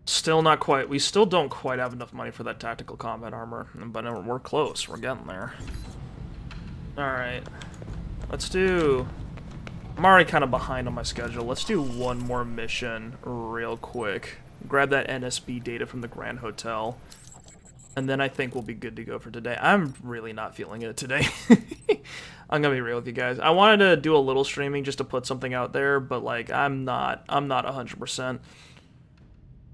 Still not quite. We still don't quite have enough money for that tactical combat armor, but we're close. We're getting there. Alright. Let's do... I'm already kind of behind on my schedule. Let's do one more mission real quick. Grab that NSB data from the Grand Hotel. And then I think we'll be good to go for today. I'm really not feeling it today. I'm gonna be real with you guys. I wanted to do a little streaming just to put something out there, but like I'm not 100%.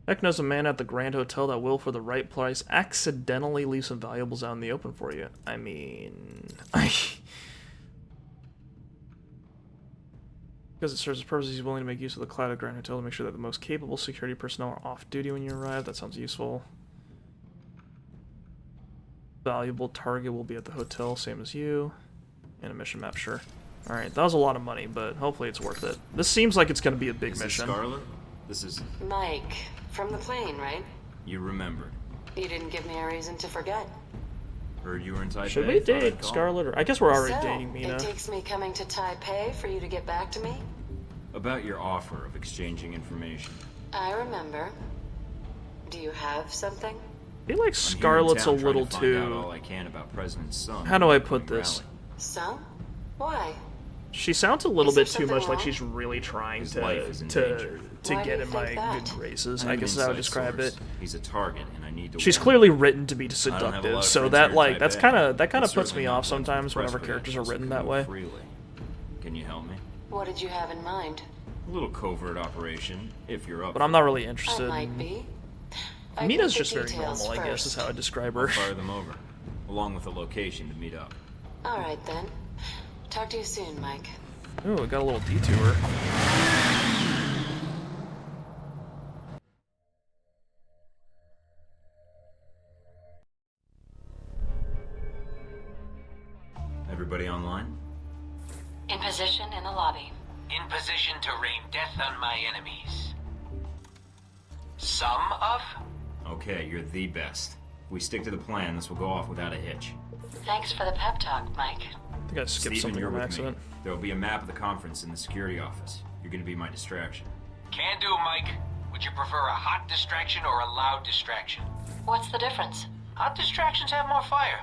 Heck knows a man at the Grand Hotel that will, for the right price, accidentally leave some valuables out in the open for you. I mean... Because it serves its purpose, he's willing to make use of the cloud at Grand Hotel to make sure that the most capable security personnel are off duty when you arrive. That sounds useful. Valuable target will be at the hotel, same as you. And a mission map, sure. Alright, that was a lot of money, but hopefully it's worth it. This seems like it's going to be a big Is mission. this Scarlet? This is... Mike, from the plane, right? You remembered. You didn't give me a reason to forget. Heard you were in Taipei. Should we thought I'd date call. Scarlet? Or I guess we're already So, dating Mina. it takes me coming to Taipei for you to get back to me? About your offer of exchanging information. I remember. Do you have something? I feel like I'm here in Scarlet's a town trying little to find out too... all I can about President Sun. How do I and the put upcoming this? rally. So? Why? She sounds a little Is there bit too much something like wrong? she's really trying His to life is in to danger. to Why do get you in my think that? good graces. I'm I an guess is how I would inside describe source. it. He's a target, and I need to. She's warn clearly written to be I don't have a lot seductive, of so friends that here in like that's Taipei, kind of but puts certainly me not off ones with sometimes press whenever characters are credentials written who that can way. move freely. Can you help me? What did you have in mind? A little covert operation, if you're up. But I'm not really I interested. might be. I Mina's get the just very details normal, I guess, is first. how I describe I'll her. fire them over, along with a location to meet up. All right then. Talk to you soon, Mike. Ooh, we got a little detour. Everybody online? In position in the lobby. In position to rain death on my enemies. Some of? Okay, you're the best. If we stick to the plan, this will go off without a hitch. Thanks for the pep talk, Mike. I think I skipped Steven, something you're on with accident. me. There will be a map of the conference in the security office. You're going to be my distraction. Can do, Mike. Would you prefer a hot distraction or a loud distraction? What's the difference? Hot distractions have more fire.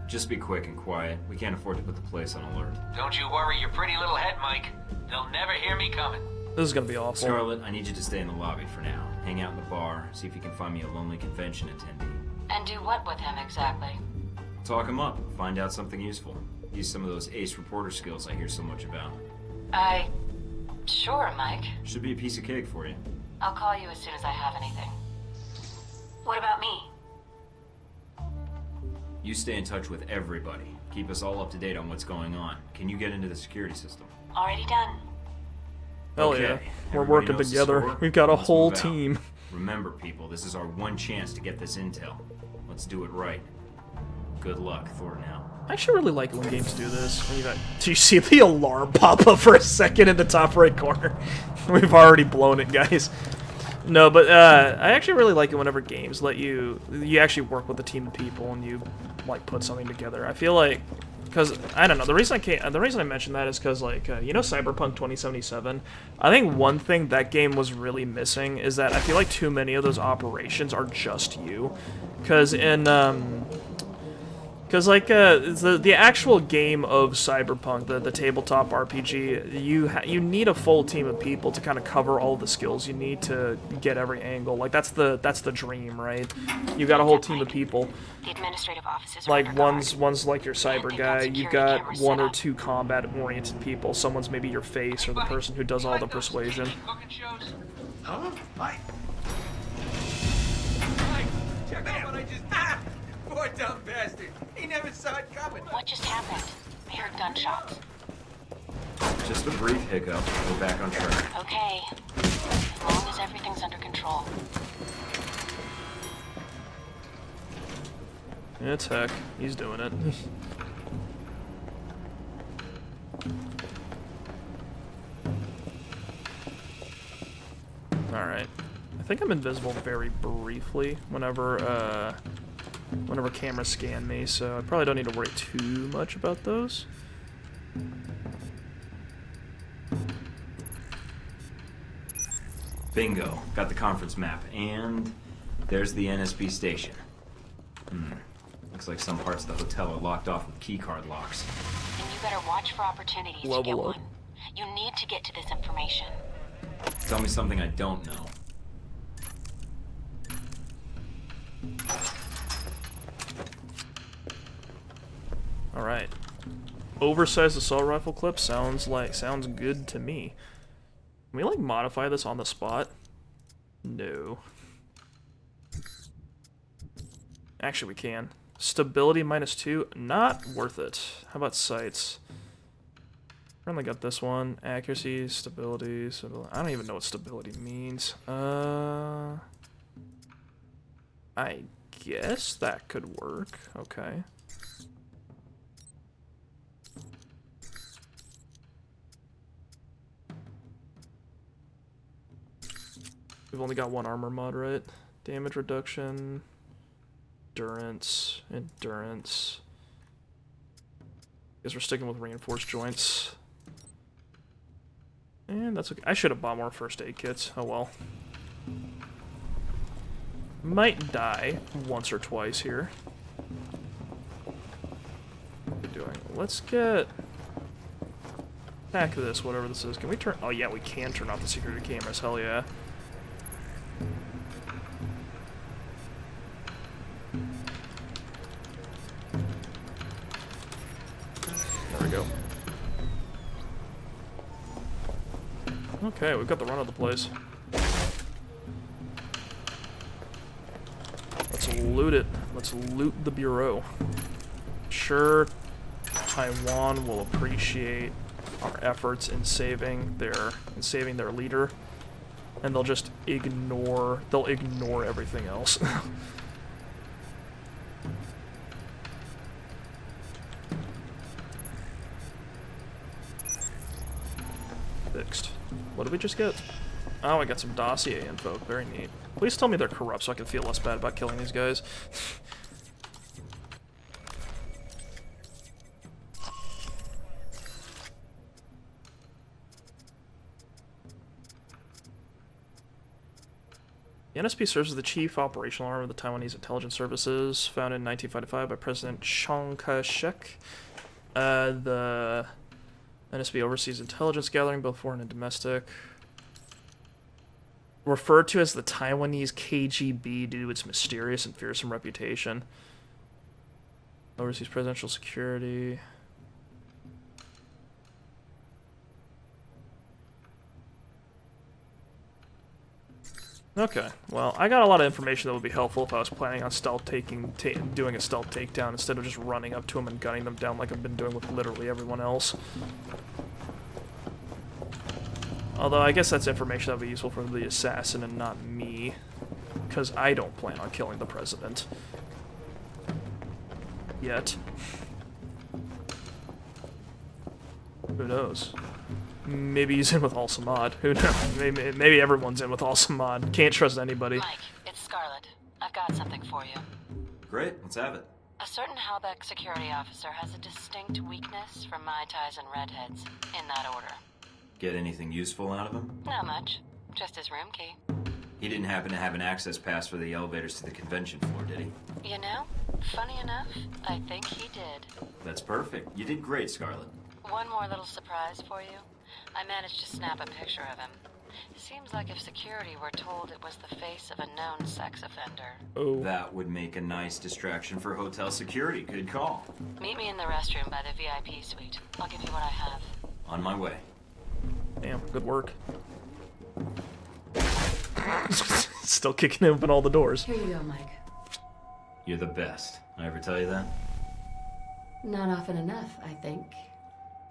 Just be quick and quiet. We can't afford to put the place on alert. Don't you worry your pretty little head, Mike. They'll never hear me coming. This is gonna be awful. Scarlet, I need you to stay in the lobby for now. Hang out in the bar, see if you can find me a lonely convention attendee. And do what with him exactly? Talk him up, find out something useful. Use some of those ace reporter skills I hear so much about. Sure, Mike. Should be a piece of cake for you. I'll call you as soon as I have anything. What about me? You stay in touch with everybody. Keep us all up to date on what's going on. Can you get into the security system? Already done. Hell Okay, yeah. We're everybody working knows the together. score? We've got a Let's whole move out. team. Remember, people, this is our one chance to get this intel. Let's do it right. Good luck, Thor now. I actually really like it when games do this. When do you see the alarm pop up for a second in the top right corner? We've already blown it, guys. No, but I actually really like it whenever games let you actually work with a team of people and you like put something together. I feel like because I don't know, the reason I mentioned that is because like you know Cyberpunk 2077. I think one thing that game was really missing is that I feel like too many of those operations are just you, because in Because, like, the actual game of Cyberpunk, the tabletop RPG, you need a full team of people to kind of cover all the skills you need to get every angle. Like, that's the dream, right? You got a whole team of people. The administrative offices are Like, under guard. one's like your cyber They've got guy, security you've got cameras one set or up. two combat-oriented people, someone's maybe your face or the person who does all the persuasion. Cooking shows? Huh? Mike? Mike, check out what I just... Ah! Poor dumb bastard. He never saw it coming. What just happened? I heard gunshots. Just a brief hiccup. We're back on track. Okay. As long as everything's under control. Yeah, it's Heck. He's doing it. Alright. I think I'm invisible very briefly whenever cameras scan me, so I probably don't need to worry too much about those. Bingo. Got the conference map. And there's the NSB station. Looks like some parts of the hotel are locked off with keycard locks. And you better watch for opportunities to get Level up. one. You need to get to this information. Tell me something I don't know. Alright. Oversized assault rifle clip sounds good to me. Can we like modify this on the spot? No. Actually we can. Stability -2, not worth it. How about sights? Currently got this one. Accuracy, stability, I don't even know what stability means. I guess that could work. Okay. We've only got one armor mod, right? Damage reduction, endurance, endurance. Guess we're sticking with reinforced joints. And that's okay. I should have bought more first aid kits. Oh well. Might die once or twice here. What are we doing? Let's get back to this, whatever this is. Can we turn? Oh yeah, we can turn off the security cameras. Hell yeah. There we go. Okay, we've got the run of the place. Let's loot it. Let's loot the bureau. Sure, Taiwan will appreciate our efforts in saving their leader, and they'll just ignore everything else. Fixed. What did we just get? Oh, I got some dossier info. Very neat. Please tell me they're corrupt so I can feel less bad about killing these guys. The NSP serves as the chief operational arm of the Taiwanese intelligence services, founded in 1955 by President Chiang Kai-shek. The NSP oversees intelligence gathering, both foreign and domestic. Referred to as the Taiwanese KGB due to its mysterious and fearsome reputation. Oversees presidential security. Okay, well, I got a lot of information that would be helpful if I was planning on doing a stealth takedown instead of just running up to them and gunning them down like I've been doing with literally everyone else. Although, I guess that's information that would be useful for the assassin and not me, because I don't plan on killing the president. Yet. Who knows? Maybe he's in with Al-Samad. Who knows? Maybe everyone's in with Al-Samad. Can't trust anybody. Mike, it's Scarlet. I've got something for you. Great, let's have it. A certain Halbeck security officer has a distinct weakness for Mai Tais and Redheads, in that order. Get anything useful out of him? Not much. Just his room key. He didn't happen to have an access pass for the elevators to the convention floor, did he? You know, funny enough, I think he did. That's perfect. You did great, Scarlet. One more little surprise for you. I managed to snap a picture of him. Seems like if security were told it was the face of a known sex offender. Oh. That would make a nice distraction for hotel security. Good call. Meet me in the restroom by the VIP suite. I'll give you what I have. On my way. Damn, good work. Still kicking open all the doors. Here you go, Mike. You're the best. I ever tell you that? Not often enough, I think.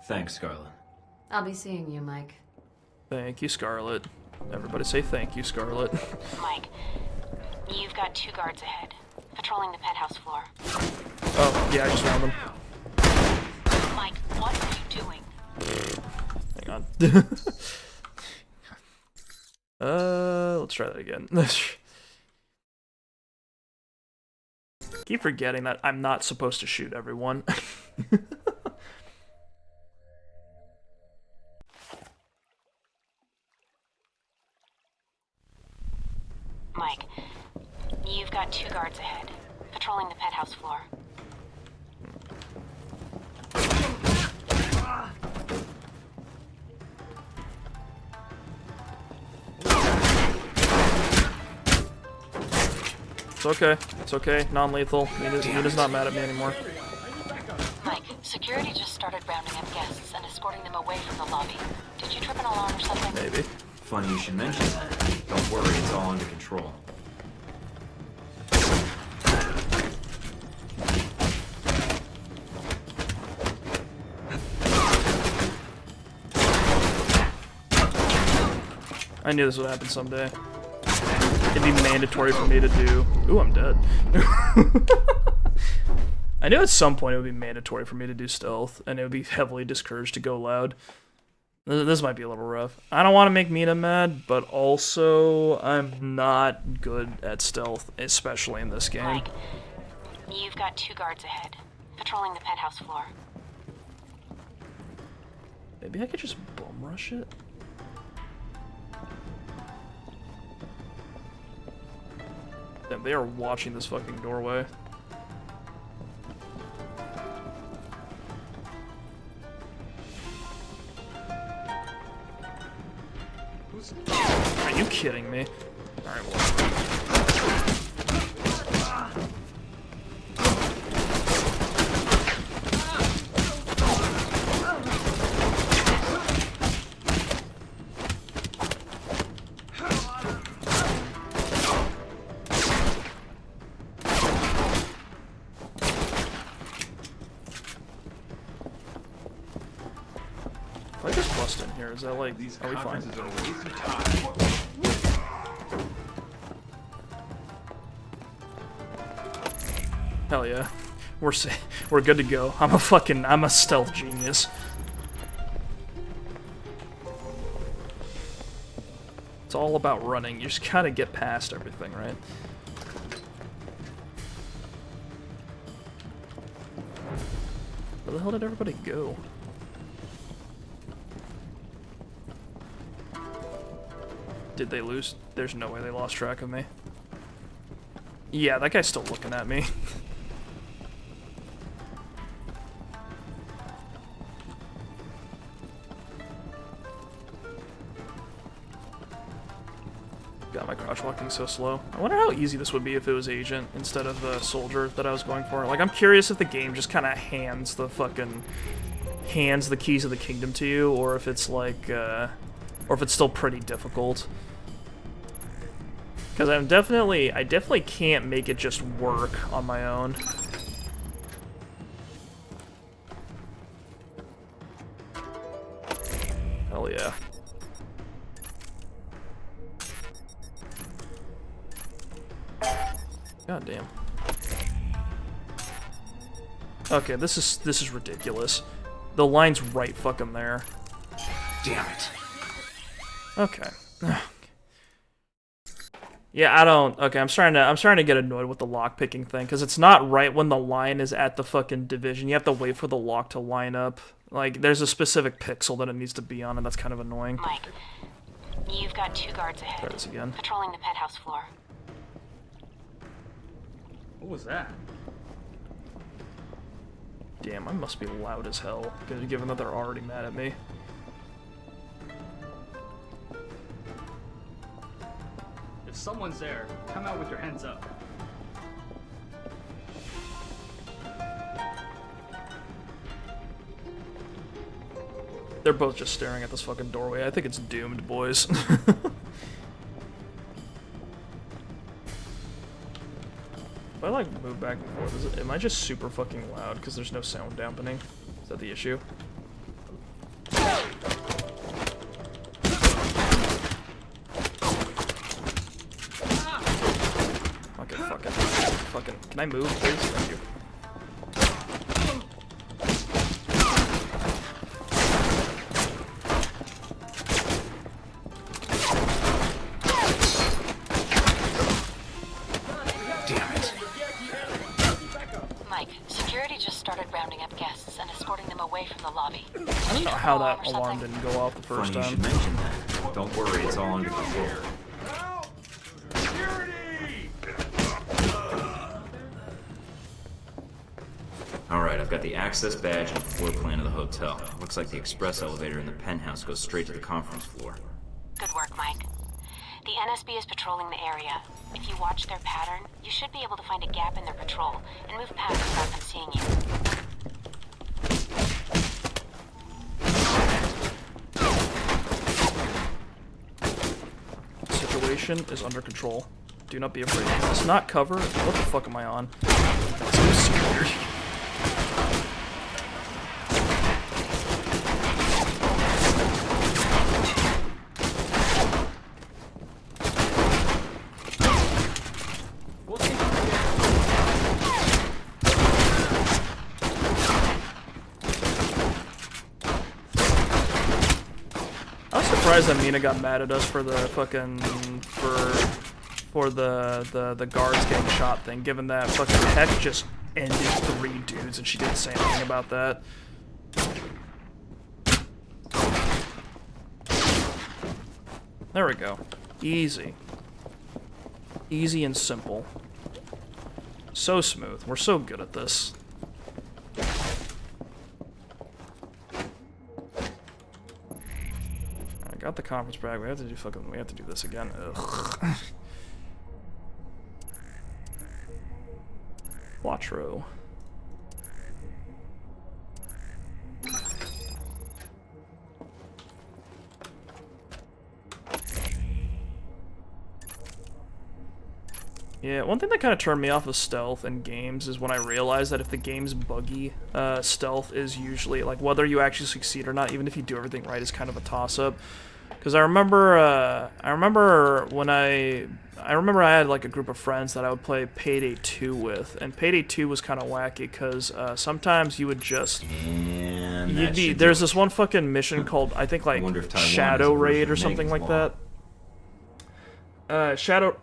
Thanks, Scarlet. I'll be seeing you, Mike. Thank you, Scarlet. Everybody say thank you, Scarlet. Mike, you've got 2 guards ahead, patrolling the penthouse floor. Oh, yeah, I just found them. Mike, what are you doing? Hang on. Let's try that again. Keep forgetting that I'm not supposed to shoot everyone. Mike, you've got 2 guards ahead, patrolling the penthouse floor. It's okay. It's okay. Non-lethal. Nina's not mad at me anymore. Mike, security just started rounding up guests and escorting them away from the lobby. Did you trip an alarm or something? Maybe. Funny you should mention that. Don't worry, it's all under control. I knew this would happen someday. It'd be mandatory for me to do... Ooh, I'm dead. I knew at some point it would be mandatory for me to do stealth, and it would be heavily discouraged to go loud. This might be a little rough. I don't want to make Mina mad, but also I'm not good at stealth, especially in this game. Mike, you've got 2 guards ahead, patrolling the penthouse floor. Maybe I could just bum rush it? Damn, they are watching this fucking doorway. Are you kidding me? Alright, well. If I just bust in here, is that like, are we fine? Hell yeah. We're good to go. I'm a stealth genius. It's all about running. You just gotta get past everything, right? Where the hell did everybody go? Did they lose? There's no way they lost track of me. Yeah, that guy's still looking at me. God, my crouch walking so slow. I wonder how easy this would be if it was agent instead of the soldier that I was going for. Like, I'm curious if the game just kind of hands the keys of the kingdom to you, or if it's like, or if it's still pretty difficult. Because I definitely can't make it just work on my own. Hell yeah. God damn. Okay, this is ridiculous. The line's right fucking there. Damn it. Okay. Yeah, I don't. Okay, I'm starting to get annoyed with the lock picking thing because it's not right when the line is at the fucking division. You have to wait for the lock to line up. Like, there's a specific pixel that it needs to be on, and that's kind of annoying. Mike, you've got 2 guards ahead, Try this again. patrolling the penthouse floor. What was that? Damn, I must be loud as hell, given that they're already mad at me. If someone's there, come out with your hands up. They're both just staring at this fucking doorway. I think it's doomed, boys. If I like move back and forth, am I just super fucking loud because there's no sound dampening? Is that the issue? Okay, fucking, can I move, please? Thank you. I don't know how that alarm didn't go off the first Funny you time. should mention that. Don't worry, it's all under control. Alright, I've got the access badge and the floor plan of the hotel. Looks like the express elevator in the penthouse goes straight to the conference floor. Good work, Mike. The NSB is patrolling the area. If you watch their pattern, you should be able to find a gap in their patrol and move past without them seeing you. Situation is under control. Do not be afraid. It's not cover. What the fuck am I on? That's so weird. surprised that Mina got mad at us for the fucking for the guards getting shot thing, given that fucking Heck just ended 3 dudes and she didn't say anything about that. There we go. Easy. Easy and simple. So smooth. We're so good at this. I got the conference bag. We have to do this again. Ugh. Quattro. Yeah, one thing that kind of turned me off of stealth in games is when I realized that if the game's buggy, stealth is usually, like, whether you actually succeed or not, even if you do everything right, is kind of a toss-up. Because I remember when I had, like, a group of friends that I would play Payday 2 with, and Payday 2 was kind of wacky, because sometimes you would just... There's this one fucking mission called, I think, like, Shadow Raid or something like that. Shadow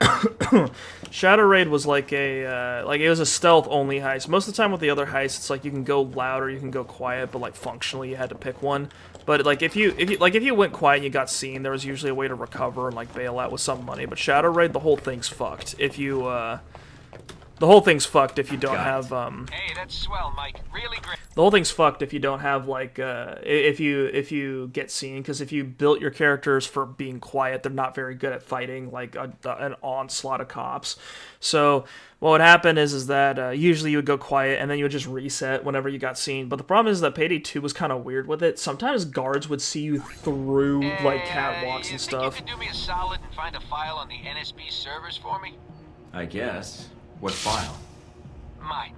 Raid was like a it was a stealth only heist. Most of the time with the other heists, it's like you can go loud or you can go quiet, but like functionally you had to pick one. But like if you went quiet and you got seen, there was usually a way to recover and like bail out with some money. But Shadow Raid, the whole thing's fucked if you don't have Hey, that's swell, Mike. Really great. The whole thing's fucked if you don't have, like, if you get seen, because if you built your characters for being quiet, they're not very good at fighting, like, an onslaught of cops. So, what would happen is that usually you would go quiet, and then you would just reset whenever you got seen. But the problem is that Payday 2 was kind of weird with it. Sometimes guards would see you through, like, catwalks and stuff. You could do me a solid and find a file on the NSB servers for me? I guess. What file? Mine.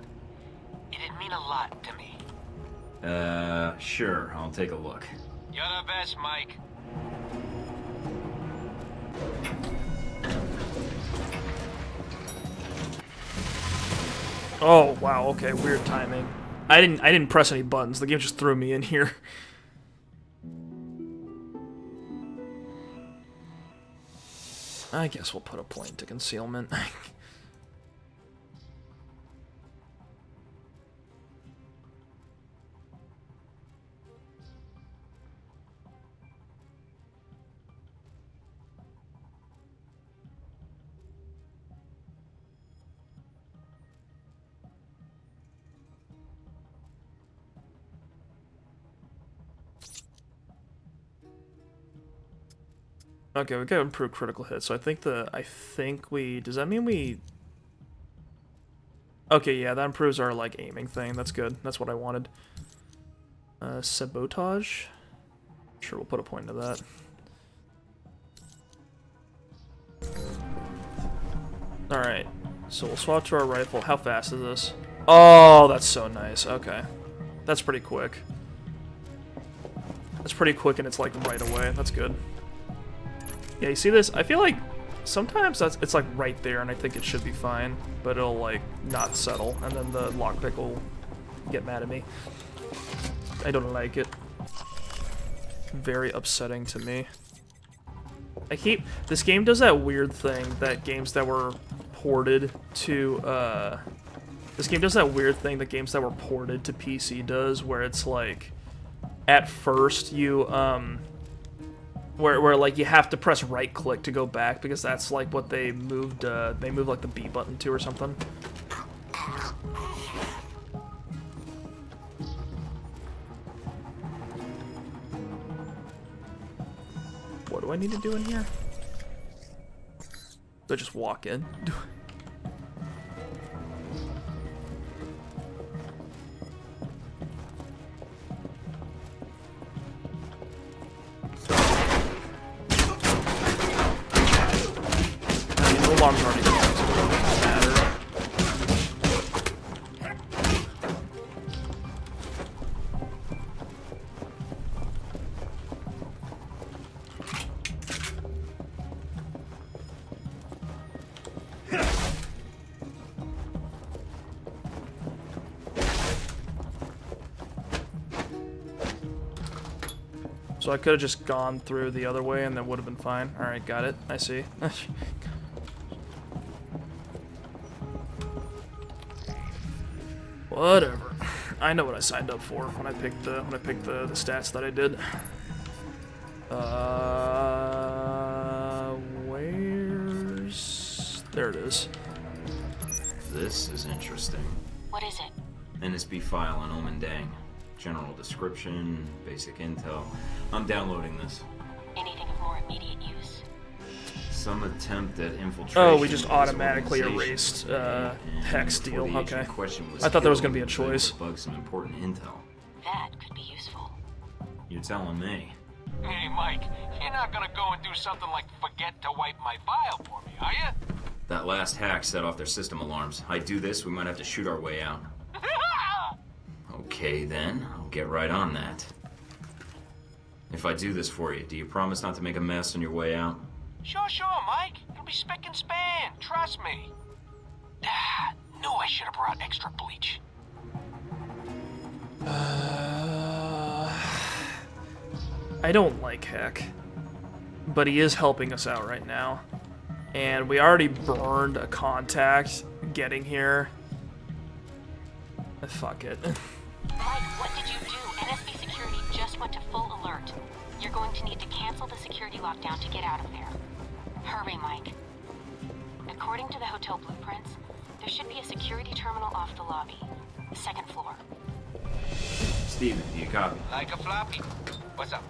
It'd mean a lot to me. Sure. I'll take a look. You're the best, Mike. Oh, wow, okay, weird timing. I didn't press any buttons. The game just threw me in here. I guess we'll put a point to concealment. Okay, we got improved critical hit, so I think does that mean we... Okay, yeah, that improves our, like, aiming thing. That's good. That's what I wanted. Sabotage? Sure, we'll put a point into that. Alright, so we'll swap to our rifle. How fast is this? Oh, that's so nice. Okay. That's pretty quick. That's pretty quick and it's, like, right away. That's good. Yeah, you see this? I feel like sometimes it's like right there and I think it should be fine, but it'll like not settle and then the lockpick will get mad at me. I don't like it. Very upsetting to me. This game does that weird thing that games that were ported to, this game does that weird thing that games that were ported to PC does, where it's like, at first you, where like you have to press right click to go back because that's like what they moved like the B button to or something. What do I need to do in here? Do I just walk in? Alarm's already going, so it doesn't matter. So So I could have just gone through the other way and that would have been fine. Alright, got it. I see. Whatever. I know what I signed up for when I picked the stats that I did. Where's... There it is. This is interesting. What is it? NSB file on Omen Dang. General description, basic intel. I'm downloading this. Anything of more immediate use? Some attempt at infiltration. Oh, we just of automatically this erased organization. Hex Before deal. the agent Okay. in question was I thought there was killed, gonna be a we were able choice. to bug some important intel. That could be useful. You're telling me. Hey, Mike, you're not gonna go and do something like forget to wipe my file for me, are you? That last hack set off their system alarms. I do this, we might have to shoot our way out. Okay, then. I'll get right on that. If I do this for you, do you promise not to make a mess on your way out? Sure, Mike. It'll be spick and span. Trust me. Knew I should have brought extra bleach. I don't like Heck, but he is helping us out right now. And we already burned a contact getting here. Fuck it. Mike, what did you do? NSB security just went to full alert. You're going to need to cancel the security lockdown to get out of there. Hurry, Mike. According to the hotel blueprints, there should be a security terminal off the lobby. Second floor. Steven, do you copy? Like a floppy. What's up?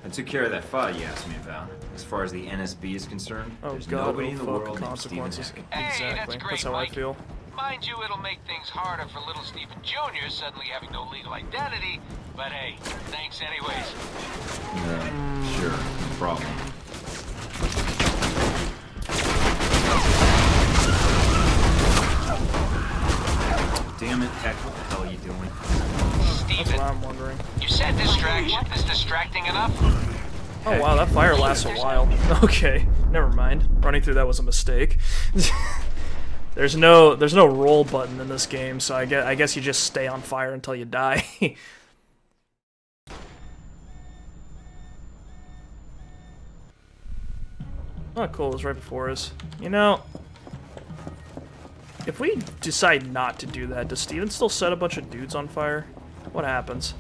I took care of that file you asked me about. As far as the NSB is concerned, Oh there's god, nobody in the fuck world named Steven consequences. Hackett. Hey, Exactly. that's great, That's how Mike. I feel. Mind you, it'll make things harder for little Stephen Jr. suddenly having no legal identity, but hey, thanks anyways. Sure, no problem. Damn it, Heck, what the hell are you doing? That's Stephen, what I'm wondering. you said distraction. Is distracting enough? Oh wow, that fire lasts a while. Okay, never mind. Running through that was a mistake. There's no roll button in this game, so I guess you just stay on fire until you die. Oh, cool, it's right before us. You know, if we decide not to do that, does Steven still set a bunch of dudes on fire? What happens?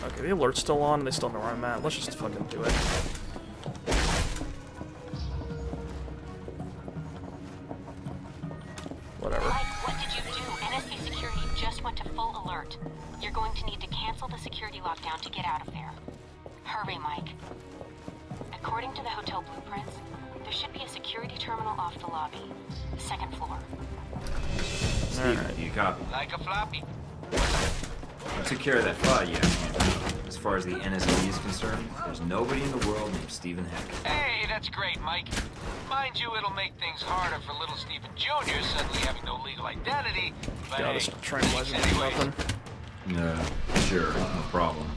Okay, the alert's still on, and they still know where I'm at. Let's just fucking do it. Whatever. Mike, what did you do? NSB security just went to full alert. You're going to need to cancel the security lockdown to get out of there. Hurry, Mike. According to the hotel blueprints, there should be a security terminal off the lobby. Second floor. Steven, do you copy? Like a floppy. I took care of that file you asked me about. As far as the NSB is concerned, there's nobody in the world named Steven Hackett. Hey, that's great, Mike. Mind you, it'll make things harder for little Stephen Jr. suddenly having no legal identity, but God, hey, this thanks tranquilizer means anyways. nothing. Sure, no problem.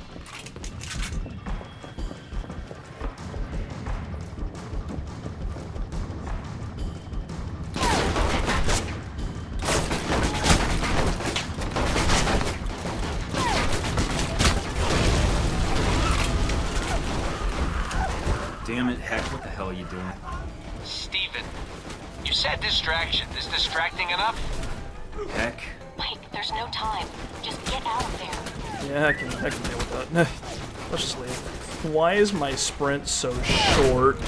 Damn it, Heck, what the hell are you doing? Steven, you said distraction. Is distracting enough? Heck? Mike, there's no time. Just get out of there. Yeah, I can deal with that. Let's just leave. Why is my sprint so short?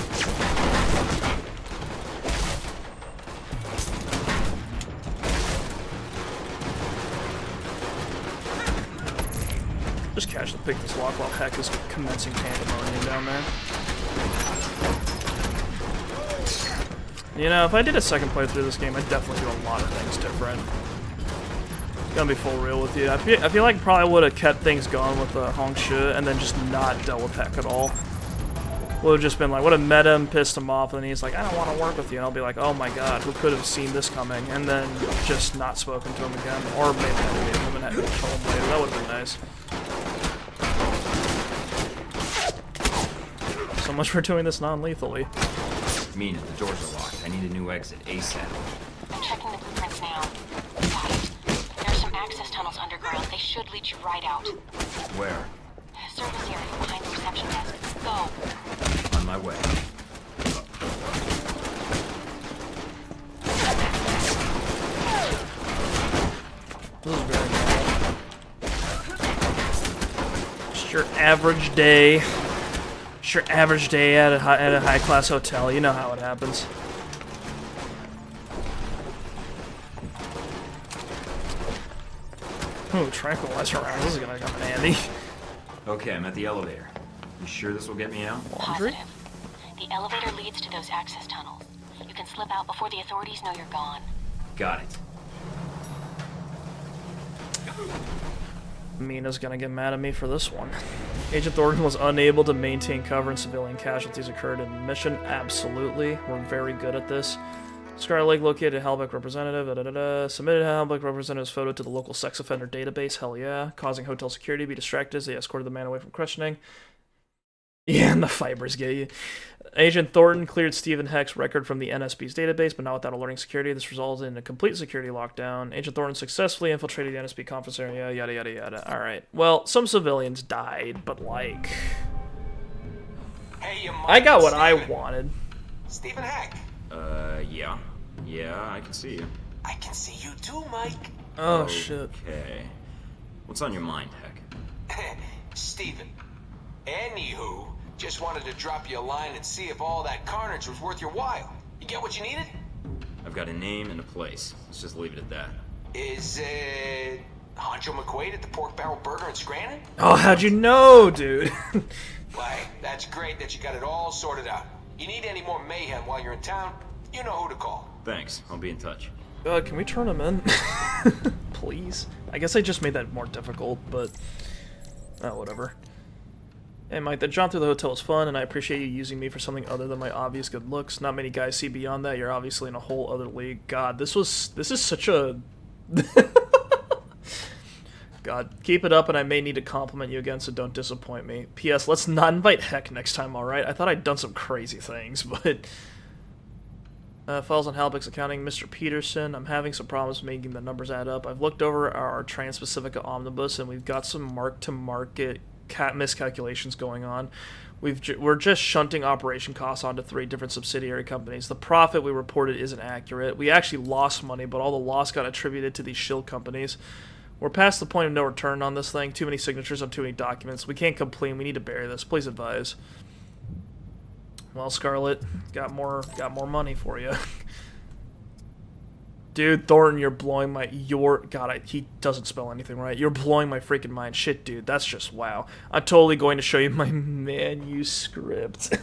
Just casually pick this lock while Heck is commencing pandemonium down there. You know, if I did a second playthrough of this game, I'd definitely do a lot of things different. Gonna be full real with you. I feel like probably would have kept things going with Hong Shi and then just not dealt with Heck at all. Would have just been like, would have met him, pissed him off, and then he's like, I don't want to work with you. And I'll be like, oh my god, who could have seen this coming? And then just not spoken to him again. Or maybe I meet him and had to kill him later. That would have been nice. So much for doing this non-lethally. Mina, the doors are locked. I need a new exit ASAP. I'm checking the blueprints now. Got it. There's some access tunnels underground. They should lead you right out. Where? Service area behind the reception desk. Go. On my way. This is very normal. Just your average day. Just your average day at a high-class hotel. You know how it happens. Ooh, tranquilizer round. This is gonna come in handy. Okay, I'm at the elevator. You sure this will get me out? Laundry? Positive. The elevator leads to those access tunnels. You can slip out before the authorities know you're gone. Got it. Mina's gonna get mad at me for this one. Agent Thornton was unable to maintain cover and civilian casualties occurred in the mission. Absolutely. We're very good at this. Scar Lake located a Halbeck representative. Submitted a Halbeck representative's photo to the local sex offender database. Hell yeah. Causing hotel security to be distracted as they escorted the man away from questioning. Yeah, and the fibers get you. Agent Thornton cleared Stephen Heck's record from the NSB's database, but not without alerting security. This resulted in a complete security lockdown. Agent Thornton successfully infiltrated the NSB conference area, yada yada yada. Alright. Well, some civilians died, but like... Hey, you I got what I Steven. wanted. Stephen Heck. Yeah. Yeah, I can see you. I can see you too, Mike. Oh, shit. Okay. What's on your mind, Heck? Stephen. Anywho, just wanted to drop you a line and see if all that carnage was worth your while. You get what you needed? I've got a name and a place. Let's just leave it at that. Is it Honcho McQuaid at the Pork Barrel Burger in Scranton? Oh, how'd you know, dude? Why, that's great that you got it all sorted out. You need any more mayhem while you're in town, you know who to call. Thanks. I'll be in touch. Can we turn him in? Please? I guess I just made that more difficult, but... Oh, whatever. Hey Mike, that jaunt through the hotel was fun, and I appreciate you using me for something other than my obvious good looks. Not many guys see beyond that. You're obviously in a whole other league. God, this is such a... God, keep it up, and I may need to compliment you again, so don't disappoint me. P.S. Let's not invite Heck next time, alright? I thought I'd done some crazy things, but... Files on Halbeck's accounting, Mr. Peterson. I'm having some problems making the numbers add up. I've looked over our Trans-Pacifica Omnibus, and we've got some mark-to-market miscalculations going on. We're just shunting operation costs onto 3 different subsidiary companies. The profit we reported isn't accurate. We actually lost money, but all the loss got attributed to these shill companies. We're past the point of no return on this thing. Too many signatures on too many documents. We can't complain. We need to bury this. Please advise. Well, Scarlet, got more money for you. Dude, Thornton, you're blowing my... he doesn't spell anything right. You're blowing my freaking mind. Shit, dude, that's just wow. I'm totally going to show you my manuscript.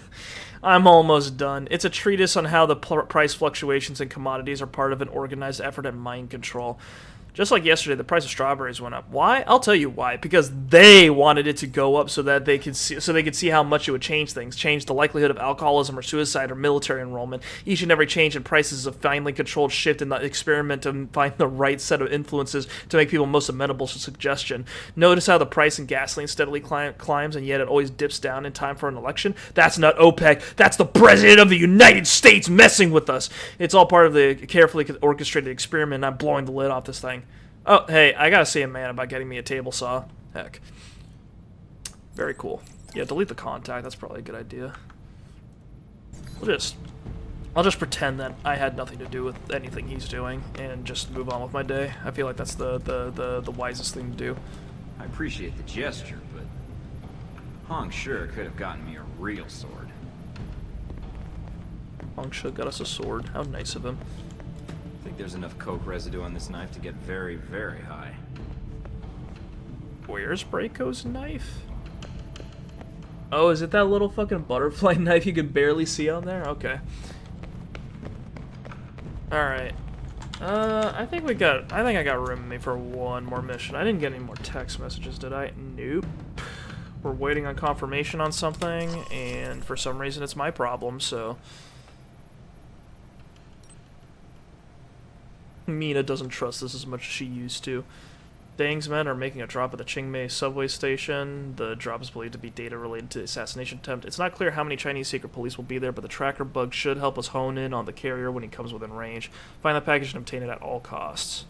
I'm almost done. It's a treatise on how the price fluctuations in commodities are part of an organized effort at mind control. Just like yesterday, the price of strawberries went up. Why? I'll tell you why. Because they wanted it to go up so that they could see how much it would change things. Change the likelihood of alcoholism or suicide or military enrollment. Each and every change in prices is a finely controlled shift in the experiment to find the right set of influences to make people most amenable to suggestion. Notice how the price in gasoline steadily climbs and yet it always dips down in time for an election? That's not OPEC. That's the President of the United States messing with us. It's all part of the carefully orchestrated experiment, and I'm blowing the lid off this thing. Oh, hey, I gotta see a man about getting me a table saw. Heck. Very cool. Yeah, delete the contact. That's probably a good idea. I'll just pretend that I had nothing to do with anything he's doing and just move on with my day. I feel like that's the wisest thing to do. I appreciate the gesture, but Hong sure could have gotten me a real sword. Hong Shug got us a sword. How nice of him. I think there's enough coke residue on this knife to get very, very high. Where's Braco's knife? Oh, is it that little fucking butterfly knife you can barely see on there? Okay. Alright. I think I got room in me for one more mission. I didn't get any more text messages, did I? Nope. We're waiting on confirmation on something, and for some reason it's my problem, so... Mina doesn't trust this as much as she used to. Dang's men are making a drop at the Qingmei subway station. The drop is believed to be data related to the assassination attempt. It's not clear how many Chinese secret police will be there, but the tracker bug should help us hone in on the carrier when he comes within range. Find the package and obtain it at all costs.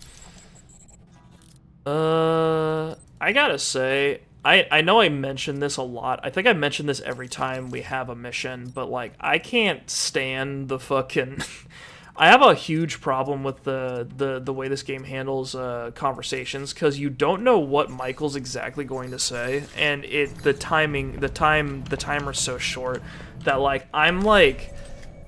I gotta say, I know I mention this a lot. I think I mention this every time we have a mission, but, like, I can't stand the fucking... I have a huge problem with the way this game handles conversations, because you don't know what Michael's exactly going to say, and the timer's so short that, like, I'm like,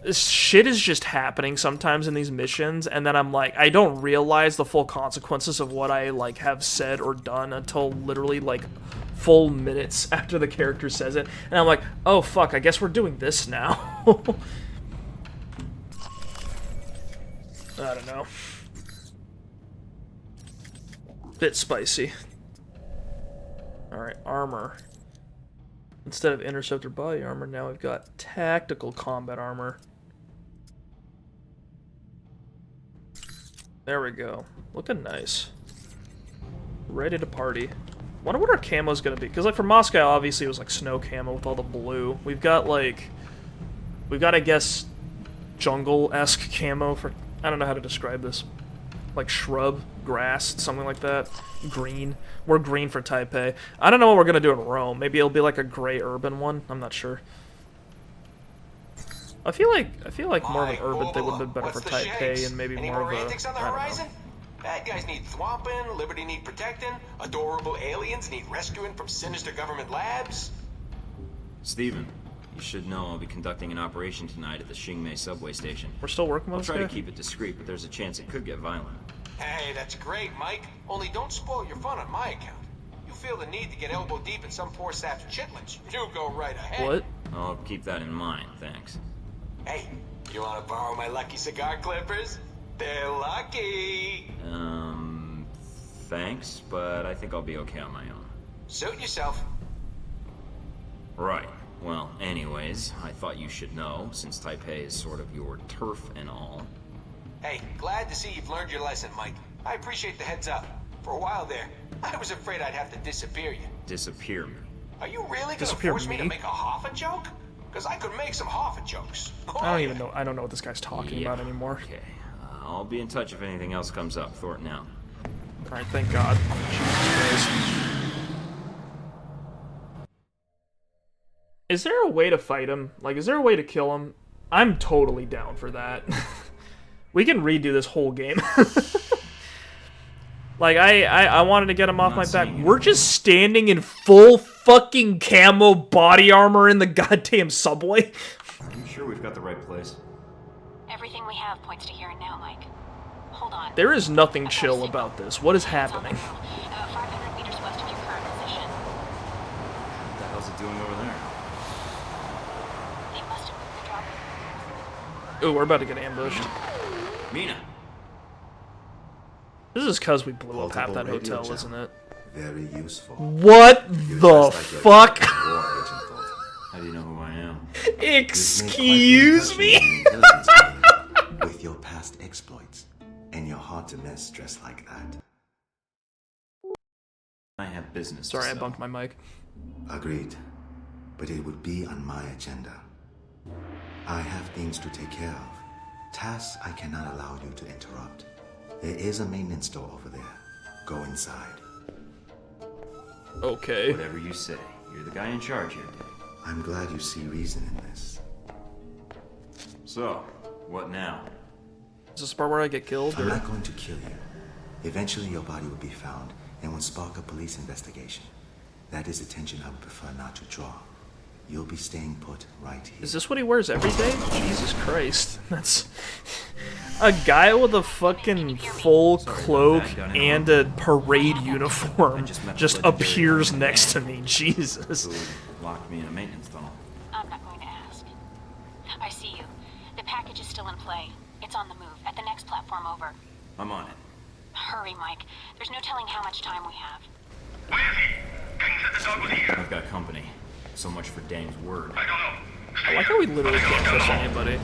shit is just happening sometimes in these missions, and then I'm like, I don't realize the full consequences of what I, like, have said or done until literally, like, full minutes after the character says it, and I'm like, oh fuck, I guess we're doing this now. I don't know. Bit spicy. Alright, armor. Instead of interceptor body armor, now we've got tactical combat armor. There we go. Looking nice. Ready to party. Wonder what our camo's gonna be. Because, like, for Moscow, obviously, it was, like, snow camo with all the blue. We've got, like... We've got, I guess, jungle-esque camo for... I don't know how to describe this. Like shrub, grass, something like that. Green. We're green for Taipei. I don't know what we're gonna do in Rome. Maybe it'll be like a gray urban one. I'm not sure. I feel like more of an urban thing would have been better for Taipei, and maybe more of a... I don't know. Bad guys need thwomping, Liberty need protecting, adorable aliens need rescuing from sinister government labs. Steven, you should know I'll be conducting an operation tonight at the Qingmei subway station. We're still working on this. I'll guy? try to keep it discreet, but there's a chance it could get violent. Hey, that's great, Mike. Only don't spoil your fun on my account. You feel the need to get elbow deep in some poor sap's chitlins. You go right ahead. What? I'll keep that in mind, thanks. Hey, you want to borrow my lucky cigar clippers? They're lucky. Thanks, but I think I'll be okay on my own. Suit yourself. Right. Well, anyways, I thought you should know, since Taipei is sort of your turf and all. Hey, glad to see you've learned your lesson, Mike. I appreciate the heads up. For a while there, I was afraid I'd have to disappear you. Disappear me? Are you really gonna force me to make a Hoffa joke? Because I could make some Hoffa jokes. Oh, I don't even know. I don't know what this guy's talking about anymore. Okay. I'll be in touch if anything else comes up. Thornton out. Alright, thank God. Jesus Christ. Is there a way to fight him? Like, is there a way to kill him? I'm totally down for that. We can redo this whole game. Like, I wanted to get him off my back. We're just standing in full fucking camo body armor in the goddamn subway. Are you sure we've got the right place? Everything we have points to here and now, Mike. Hold on. There is nothing chill about this. What is happening? About 500 meters west of your current position. What the hell's it doing over there? They must have moved the drop. Ooh, we're about to get ambushed. Mina! This is because we blew up half that hotel, isn't it? Very useful. What the fuck? How do you know who I am? Excuse me? With your past exploits, and you're hard to miss dressed like that. I have business. Sorry, I bumped my mic. Agreed. But it would be on my agenda. I have things to take care of. Tasks I cannot allow you to interrupt. There is a maintenance store over there. Go inside. Okay. Whatever you say. You're the guy in charge here, Dave. I'm glad you see reason in this. So, what now? Is this the part where I get killed? I'm not going to kill you. Eventually your body will be found and will spark a police investigation. That is attention I would prefer not to draw. You'll be staying put right here. Is this what he wears every day? Jesus Christ. That's... A guy with a fucking full cloak and a parade uniform just appears next to me. Jesus. Locked me in a maintenance tunnel. I'm not going to ask. I see you. The package is still in play. It's on the move, at the next platform over. I'm on it. Hurry, Mike. There's no telling how much time we have. Where is he? Can you set the dog here? I've got company. So much for Dang's word. I don't know. I like how we literally can't trust anybody.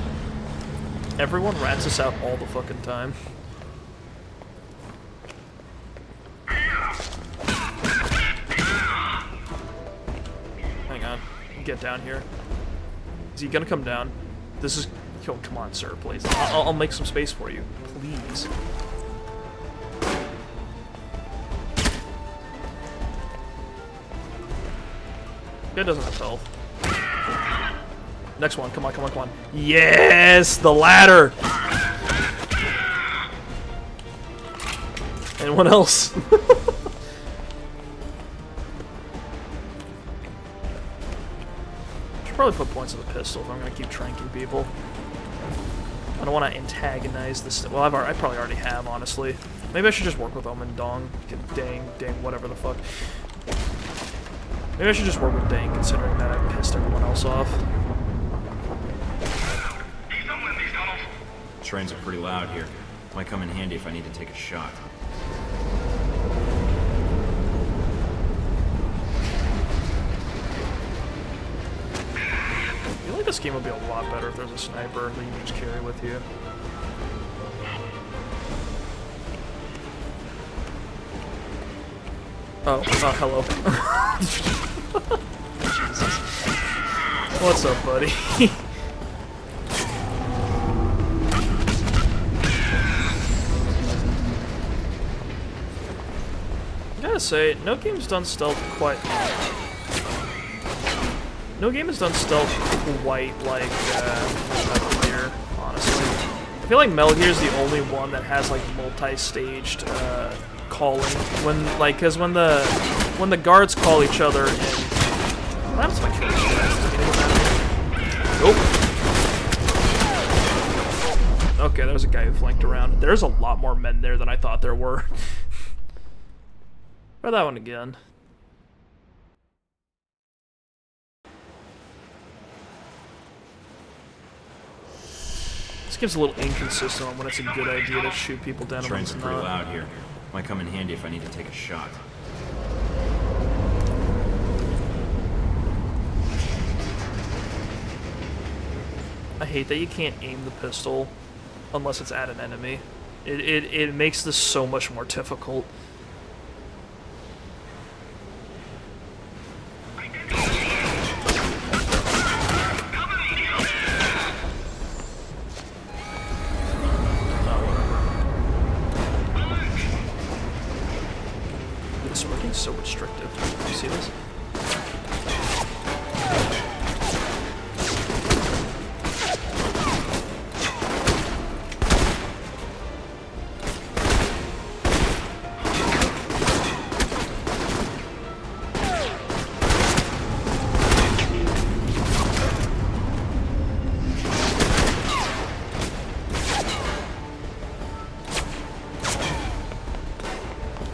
Everyone rats us out all the fucking time. get down here. Is he gonna come down? This is... Yo, come on, sir, please. I'll make some space for you. Please. Guy doesn't have health. Next one, come on, come on, come on. Yes! The ladder! Anyone else? Should probably put points in the pistol if I'm gonna keep tranking people. I don't want to antagonize this. Well, I probably already have, honestly. Maybe I should just work with Omen Dong. Dang, whatever the fuck. Maybe I should just work with Dang, considering that I pissed everyone else off. Trains are pretty loud here. Might come in handy if I need to take a shot. I feel like this game would be a lot better if there's a sniper that you can just carry with you. Oh, hello. Jesus. What's up, buddy? I gotta say, no game's done stealth quite... No game has done stealth quite like Metal Gear, honestly. I feel like Metal Gear is the only one that has like multi-staged calling because when the guards call each other in... What happens if I kill these guys? Nope. Okay, there's a guy who flanked around. There's a lot more men there than I thought there were. Try that one again. This game's a little inconsistent on when it's a good idea to shoot people down and when it's Trains are pretty not. loud here. Might come in handy if I need to take a shot. I hate that you can't aim the pistol unless it's at an enemy. It makes this so much more difficult. This working so restrictive. You see this?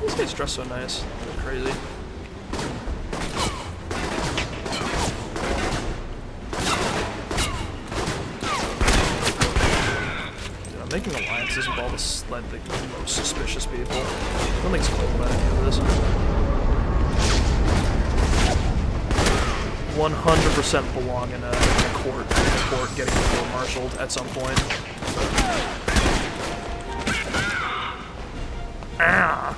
These guys dress so nice. They're crazy. Dude, I'm making alliances with all the most suspicious people. I don't think it's cool about any of this. 100% belong in a court getting court-martialed at some point. Ah!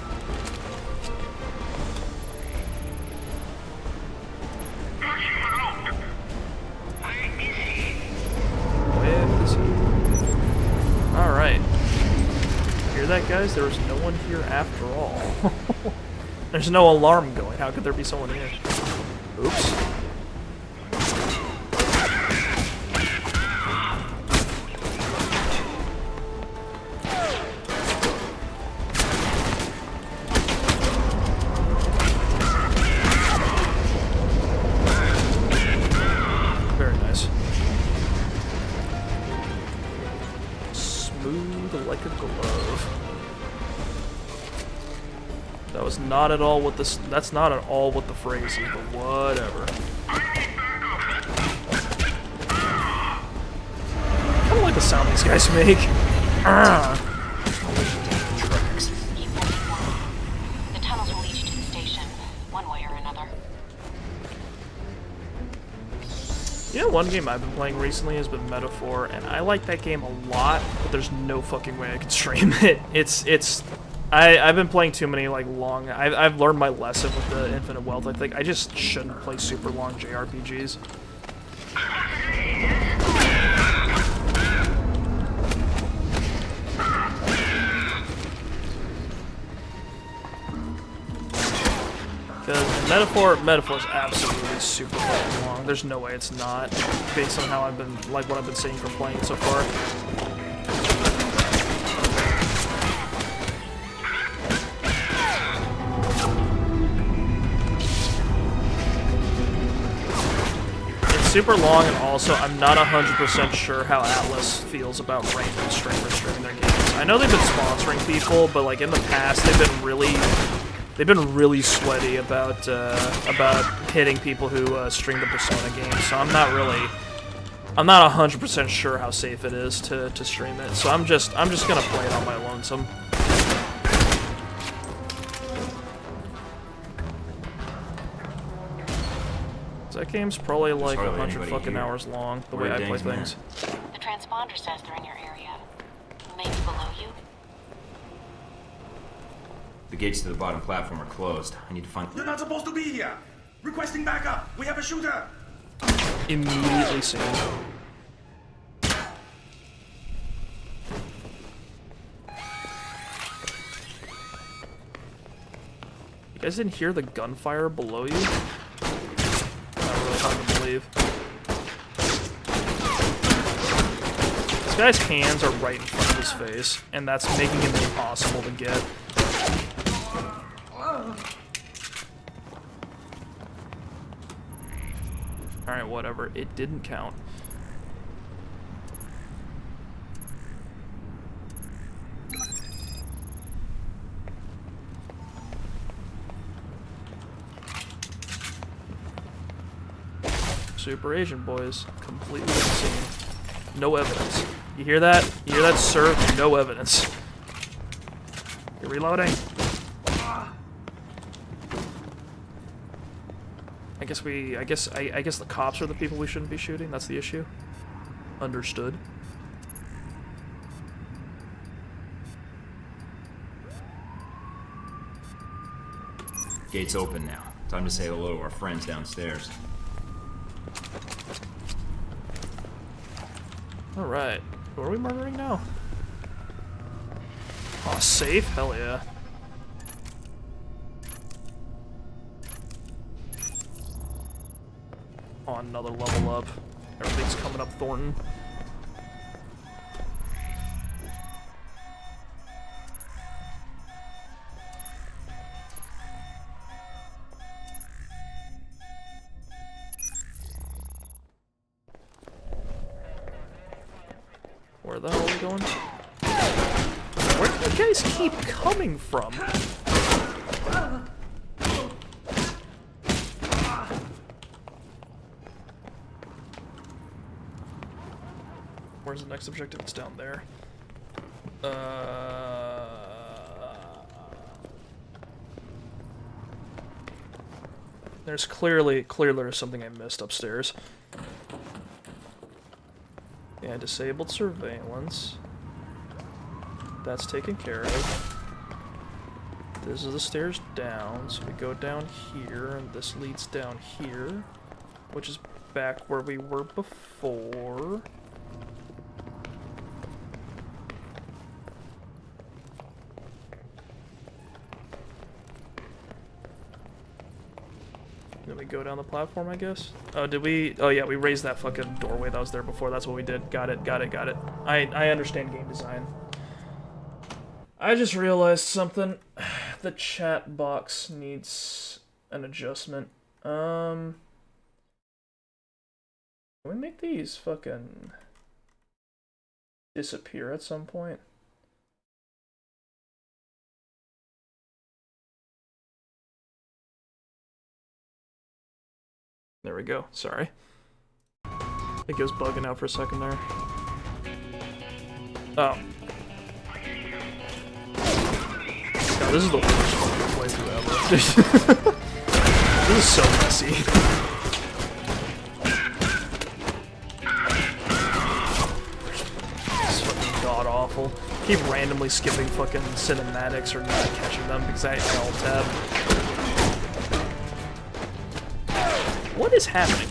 Where is he? Alright. Hear that, guys? There was no one here after all. There's no alarm going. How could there be someone here? Oops. Very nice. Smooth like a glove. That was not at all what this. That's not at all what the phrase is, but whatever. I kind of like the sound these guys make. Ah. The tunnels will lead you to the station, one way or another. You know, one game I've been playing recently has been Metaphor, and I like that game a lot, but there's no fucking way I can stream it. I've been playing too many, like, long... I've learned my lesson with the Infinite Wealth. I think I just shouldn't play super long JRPGs. Metaphor's absolutely super fucking long. There's no way it's not, based on how I've been, like, what I've been seeing from playing so far. Super long, and also I'm not 100% sure how Atlas feels about random streamers streaming their games. I know they've been sponsoring people, but like in the past they've been really sweaty about hitting people who stream the Persona games. So I'm not 100% sure how safe it is to stream it. So I'm just gonna play it on my lonesome. That game's probably like 100 fucking hours long, the way I play things. The transponder says they're in your area. Maybe below you? The gates to the bottom platform are closed. I need to find... You're not supposed to be here! Requesting backup! We have a shooter! Immediately seen. You guys didn't hear the gunfire below you? Hard to believe. This guy's hands are right in front of his face, and that's making him impossible to get. Alright, whatever. It didn't count. Super Asian boys. Completely insane. No evidence. You hear that? You hear that, sir? No evidence. You're reloading. I guess the cops are the people we shouldn't be shooting. That's the issue. Understood. Gate's open now. Time to say hello to our friends downstairs. Alright. Who are we murdering now? Aw, safe? Hell yeah. Oh, another level up. Everything's coming up Thornton. Where the hell are we going? Where do you guys keep coming from? Where's the next objective? It's down there. There's clearly something I missed upstairs. Yeah, disabled surveillance. That's taken care of. This is the stairs down, so we go down here, and this leads down here, which is back where we were before. Then we go down the platform, I guess? Oh, did we? Oh, yeah, we raised that fucking doorway that was there before. That's what we did. Got it. I understand game design. I just realized something. The chat box needs an adjustment. Can we make these fucking disappear at some point? There we go. Sorry. I think it was bugging out for a second there. Oh. God, this is the worst fucking playthrough ever. This is so messy. This is fucking god-awful. Keep randomly skipping fucking cinematics or not catching them because I alt-tab. What is happening?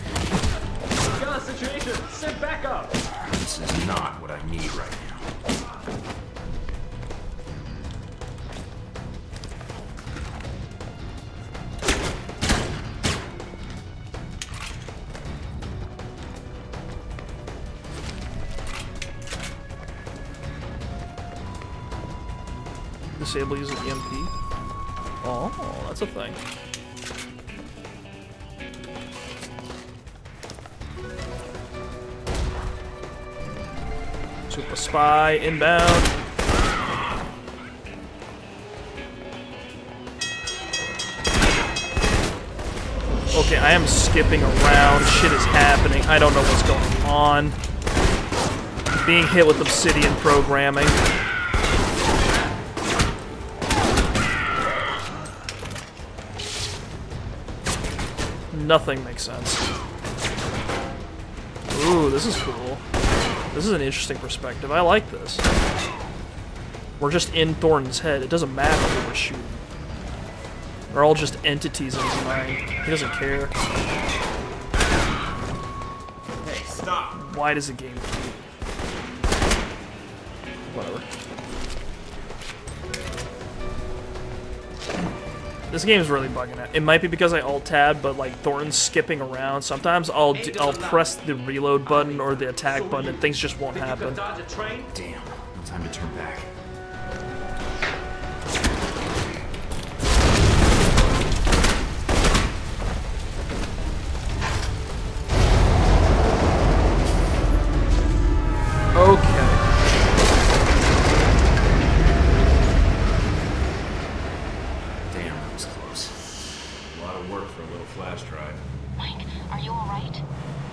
We got a situation. Sit back up. This is not what I need right now. Disable using EMP. Oh, that's a thing. Super spy inbound. Okay, I am skipping around. Shit is happening. I don't know what's going on. Being hit with obsidian programming. Nothing makes sense. Ooh, this is cool. This is an interesting perspective. I like this. We're just in Thornton's head. It doesn't matter who we're shooting. They're all just entities in his mind. He doesn't care. Hey, stop! Why does the game keep? Whatever. This game is really bugging out. It might be because I alt-tab, but like Thornton's skipping around. Sometimes I'll press the reload button or the attack button and things just won't happen. Damn, no time to turn back. Okay. Damn, that was close. A lot of work for a little flash drive. Mike, are you alright?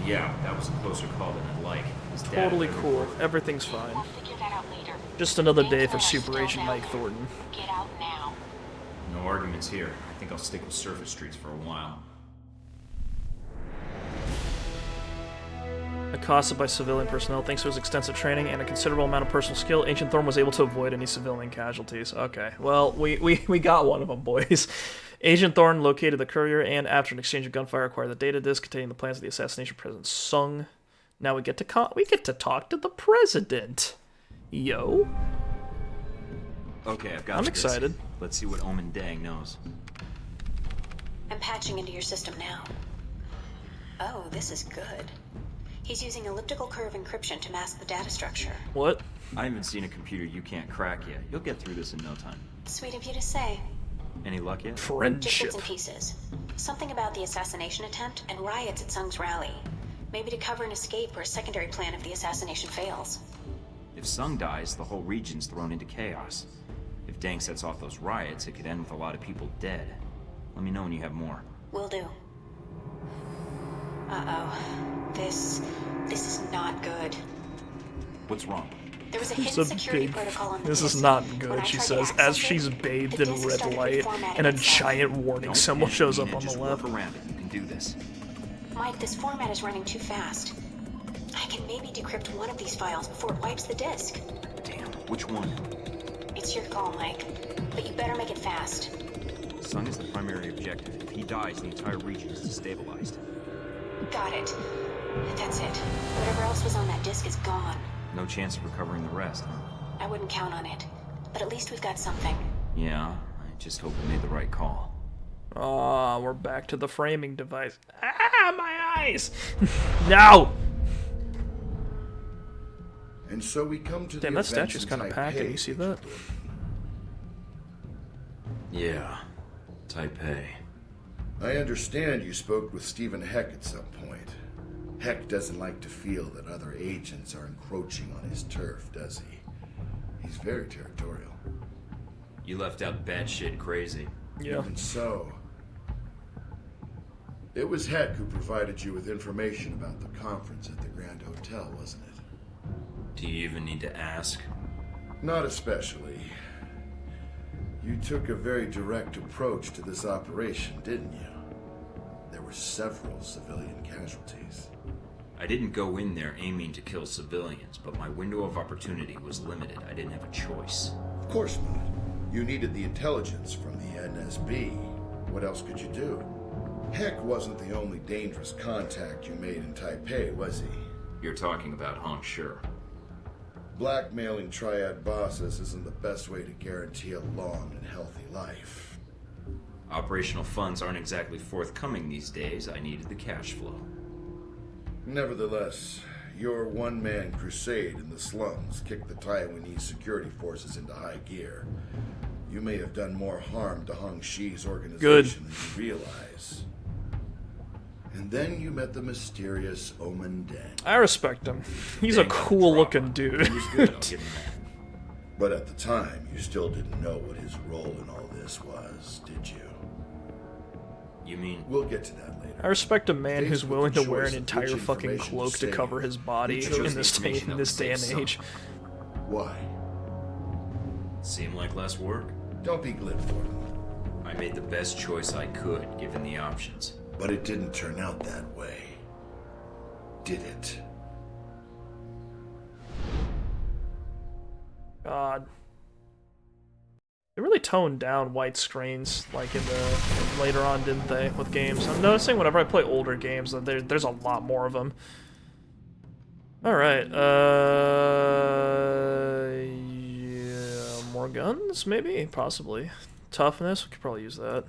Yeah, that was a closer call than I'd like. His dad Totally better cool. report. Everything's fine. We'll figure that out later. Just another day for Things are Super still Agent down Mike there. Thornton. Get out now. No arguments here. I think I'll stick with surface streets for a while. Accosted by civilian personnel, thanks to his extensive training and a considerable amount of personal skill, Agent Thorne was able to avoid any civilian casualties. Okay, well, we got one of them, boys. Agent Thorne located the courier and, after an exchange of gunfire, acquired the data disk containing the plans of the assassination of President Sung. Now we get to talk to the president. Yo. Okay, I've got I'm this. excited. Let's see what Omen Dang knows. I'm patching into your system now. Oh, this is good. He's using elliptical curve encryption to mask the data structure. What? I haven't seen a computer you can't crack yet. You'll get through this in no time. Sweet of you to say. Any luck yet? Just Friendship. bits and pieces. Something about the assassination attempt and riots at Sung's rally. Maybe to cover an escape or a secondary plan if the assassination fails. If Sung dies, the whole region's thrown into chaos. If Dang sets off those riots, it could end with a lot of people dead. Let me know when you have more. Will do. Uh-oh. This is not good. What's wrong? There was a It's hidden a security big... protocol on the This disk. is not When I good, she tried to says, access as it, she's bathed the in disk red started light, reformatting and a itself. giant warning Don't symbol panic, shows up Nina. on the Just left. work around it. You can do this. Mike, this format is running too fast. I can maybe decrypt one of these files before it wipes the disk. Damn, which one? It's your call, Mike. But you better make it fast. Sung is the primary objective. If he dies, the entire region is destabilized. Got it. That's it. Whatever else was on that disk is gone. No chance of recovering the rest, huh? I wouldn't count on it. But at least we've got something. Yeah, I just hope we made the right call. Ah, we're back to the framing device. Ah, my eyes! No! And so we come to Damn, the that statue's kind of packing. You see that? Yeah, Taipei. I understand you spoke with Stephen Heck at some point. Heck doesn't like to feel that other agents are encroaching on his turf, does he? He's very territorial. You left out batshit crazy. Yeah. Even so. It was Heck who provided you with information about the conference at the Grand Hotel, wasn't it? Do you even need to ask? Not especially. You took a very direct approach to this operation, didn't you? There were several civilian casualties. I didn't go in there aiming to kill civilians, but my window of opportunity was limited. I didn't have a choice. Of course not. You needed the intelligence from the NSB. What else could you do? Heck wasn't the only dangerous contact you made in Taipei, was he? You're talking about Hong Shi. Blackmailing triad bosses isn't the best way to guarantee a long and healthy life. Operational funds aren't exactly forthcoming these days. I needed the cash flow. Nevertheless, your one-man crusade in the slums kicked the Taiwanese security forces into high gear. You may have done more harm to Hong Shi's organization Good. than you realize. And then you met the mysterious Omen Den. I respect him. He's a cool-looking dude. He's good, I'll give him that. But at the time, you still didn't know what his role in all this was, did you? You mean... We'll get to that later. I respect a man who's Faced with willing the to wear an choice of entire which fucking information cloak to save, cover his body you chose in the this day information and that would age. Why? Seem like less work? Don't be glib, Thornton. I made the best choice I could, given the options. But it didn't turn out that way. Did it? God. They really toned down white screens, like later on, didn't they, with games? I'm noticing whenever I play older games that there's a lot more of them. Alright, yeah, more guns, maybe? Possibly. Toughness, we could probably use that.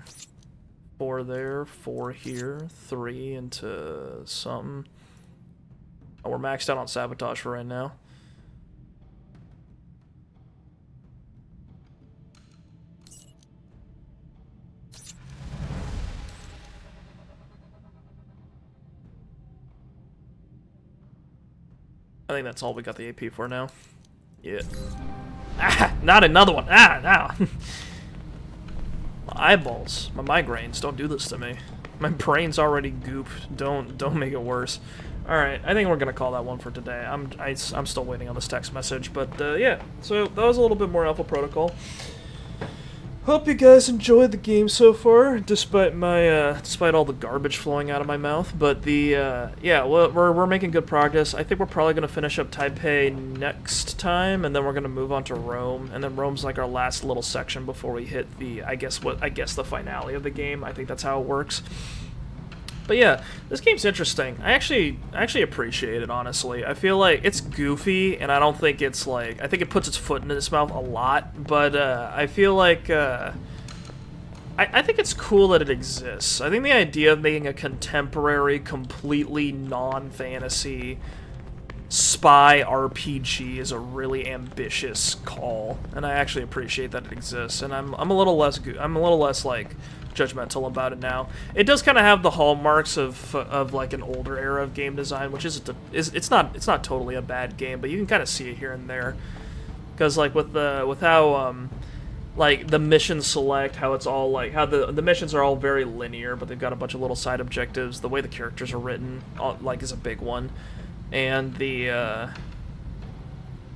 4 there, 4 here, 3 into something. Oh, we're maxed out on sabotage for right now. I think that's all we got the AP for now. Yeah. Ah! Not another one! Ah! Now! My eyeballs. My migraines. Don't do this to me. My brain's already goop. Don't make it worse. Alright, I think we're gonna call that one for today. I'm still waiting on this text message, but yeah. So that was a little bit more Alpha Protocol. Hope you guys enjoyed the game so far, despite my despite all the garbage flowing out of my mouth. But the yeah, we're making good progress. I think we're probably gonna finish up Taipei next time, and then we're gonna move on to Rome. And then Rome's like our last little section before we hit the I guess the finale of the game. I think that's how it works. But yeah, this game's interesting. I actually appreciate it, honestly. I feel like it's goofy, and I don't think it's like... I think it puts its foot in its mouth a lot, but I feel like... I think it's cool that it exists. I think the idea of making a contemporary, completely non-fantasy spy RPG is a really ambitious call, and I actually appreciate that it exists. And I'm a little less like judgmental about it now. It does kind of have the hallmarks of like an older era of game design, which it's not totally a bad game, but you can kind of see it here and there. Because like with how like the mission select, how it's all like how the missions are all very linear, but they've got a bunch of little side objectives. The way the characters are written, like, is a big one. And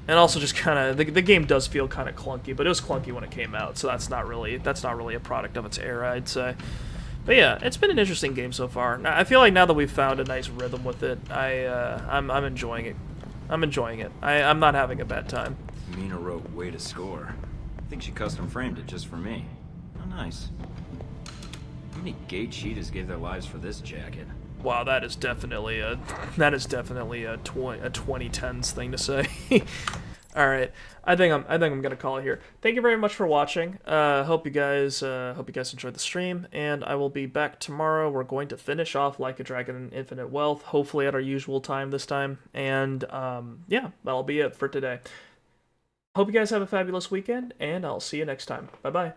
and also just kind of the game does feel kind of clunky, but it was clunky when it came out, so that's not really a product of its era, I'd say. But yeah, it's been an interesting game so far. I feel like now that we've found a nice rhythm with it, I'm enjoying it. I'm enjoying it. I'm not having a bad time. Mina wrote "Way to Score." I think she custom framed it just for me. How nice. How many gay cheetahs gave their lives for this jacket? Wow, that is definitely a 2010s thing to say. All right, I think I'm gonna call it here. Thank you very much for watching. Hope you guys enjoyed the stream, and I will be back tomorrow. We're going to finish off Like a Dragon and Infinite Wealth, hopefully at our usual time this time. And yeah, that'll be it for today. Hope you guys have a fabulous weekend, and I'll see you next time. Bye bye.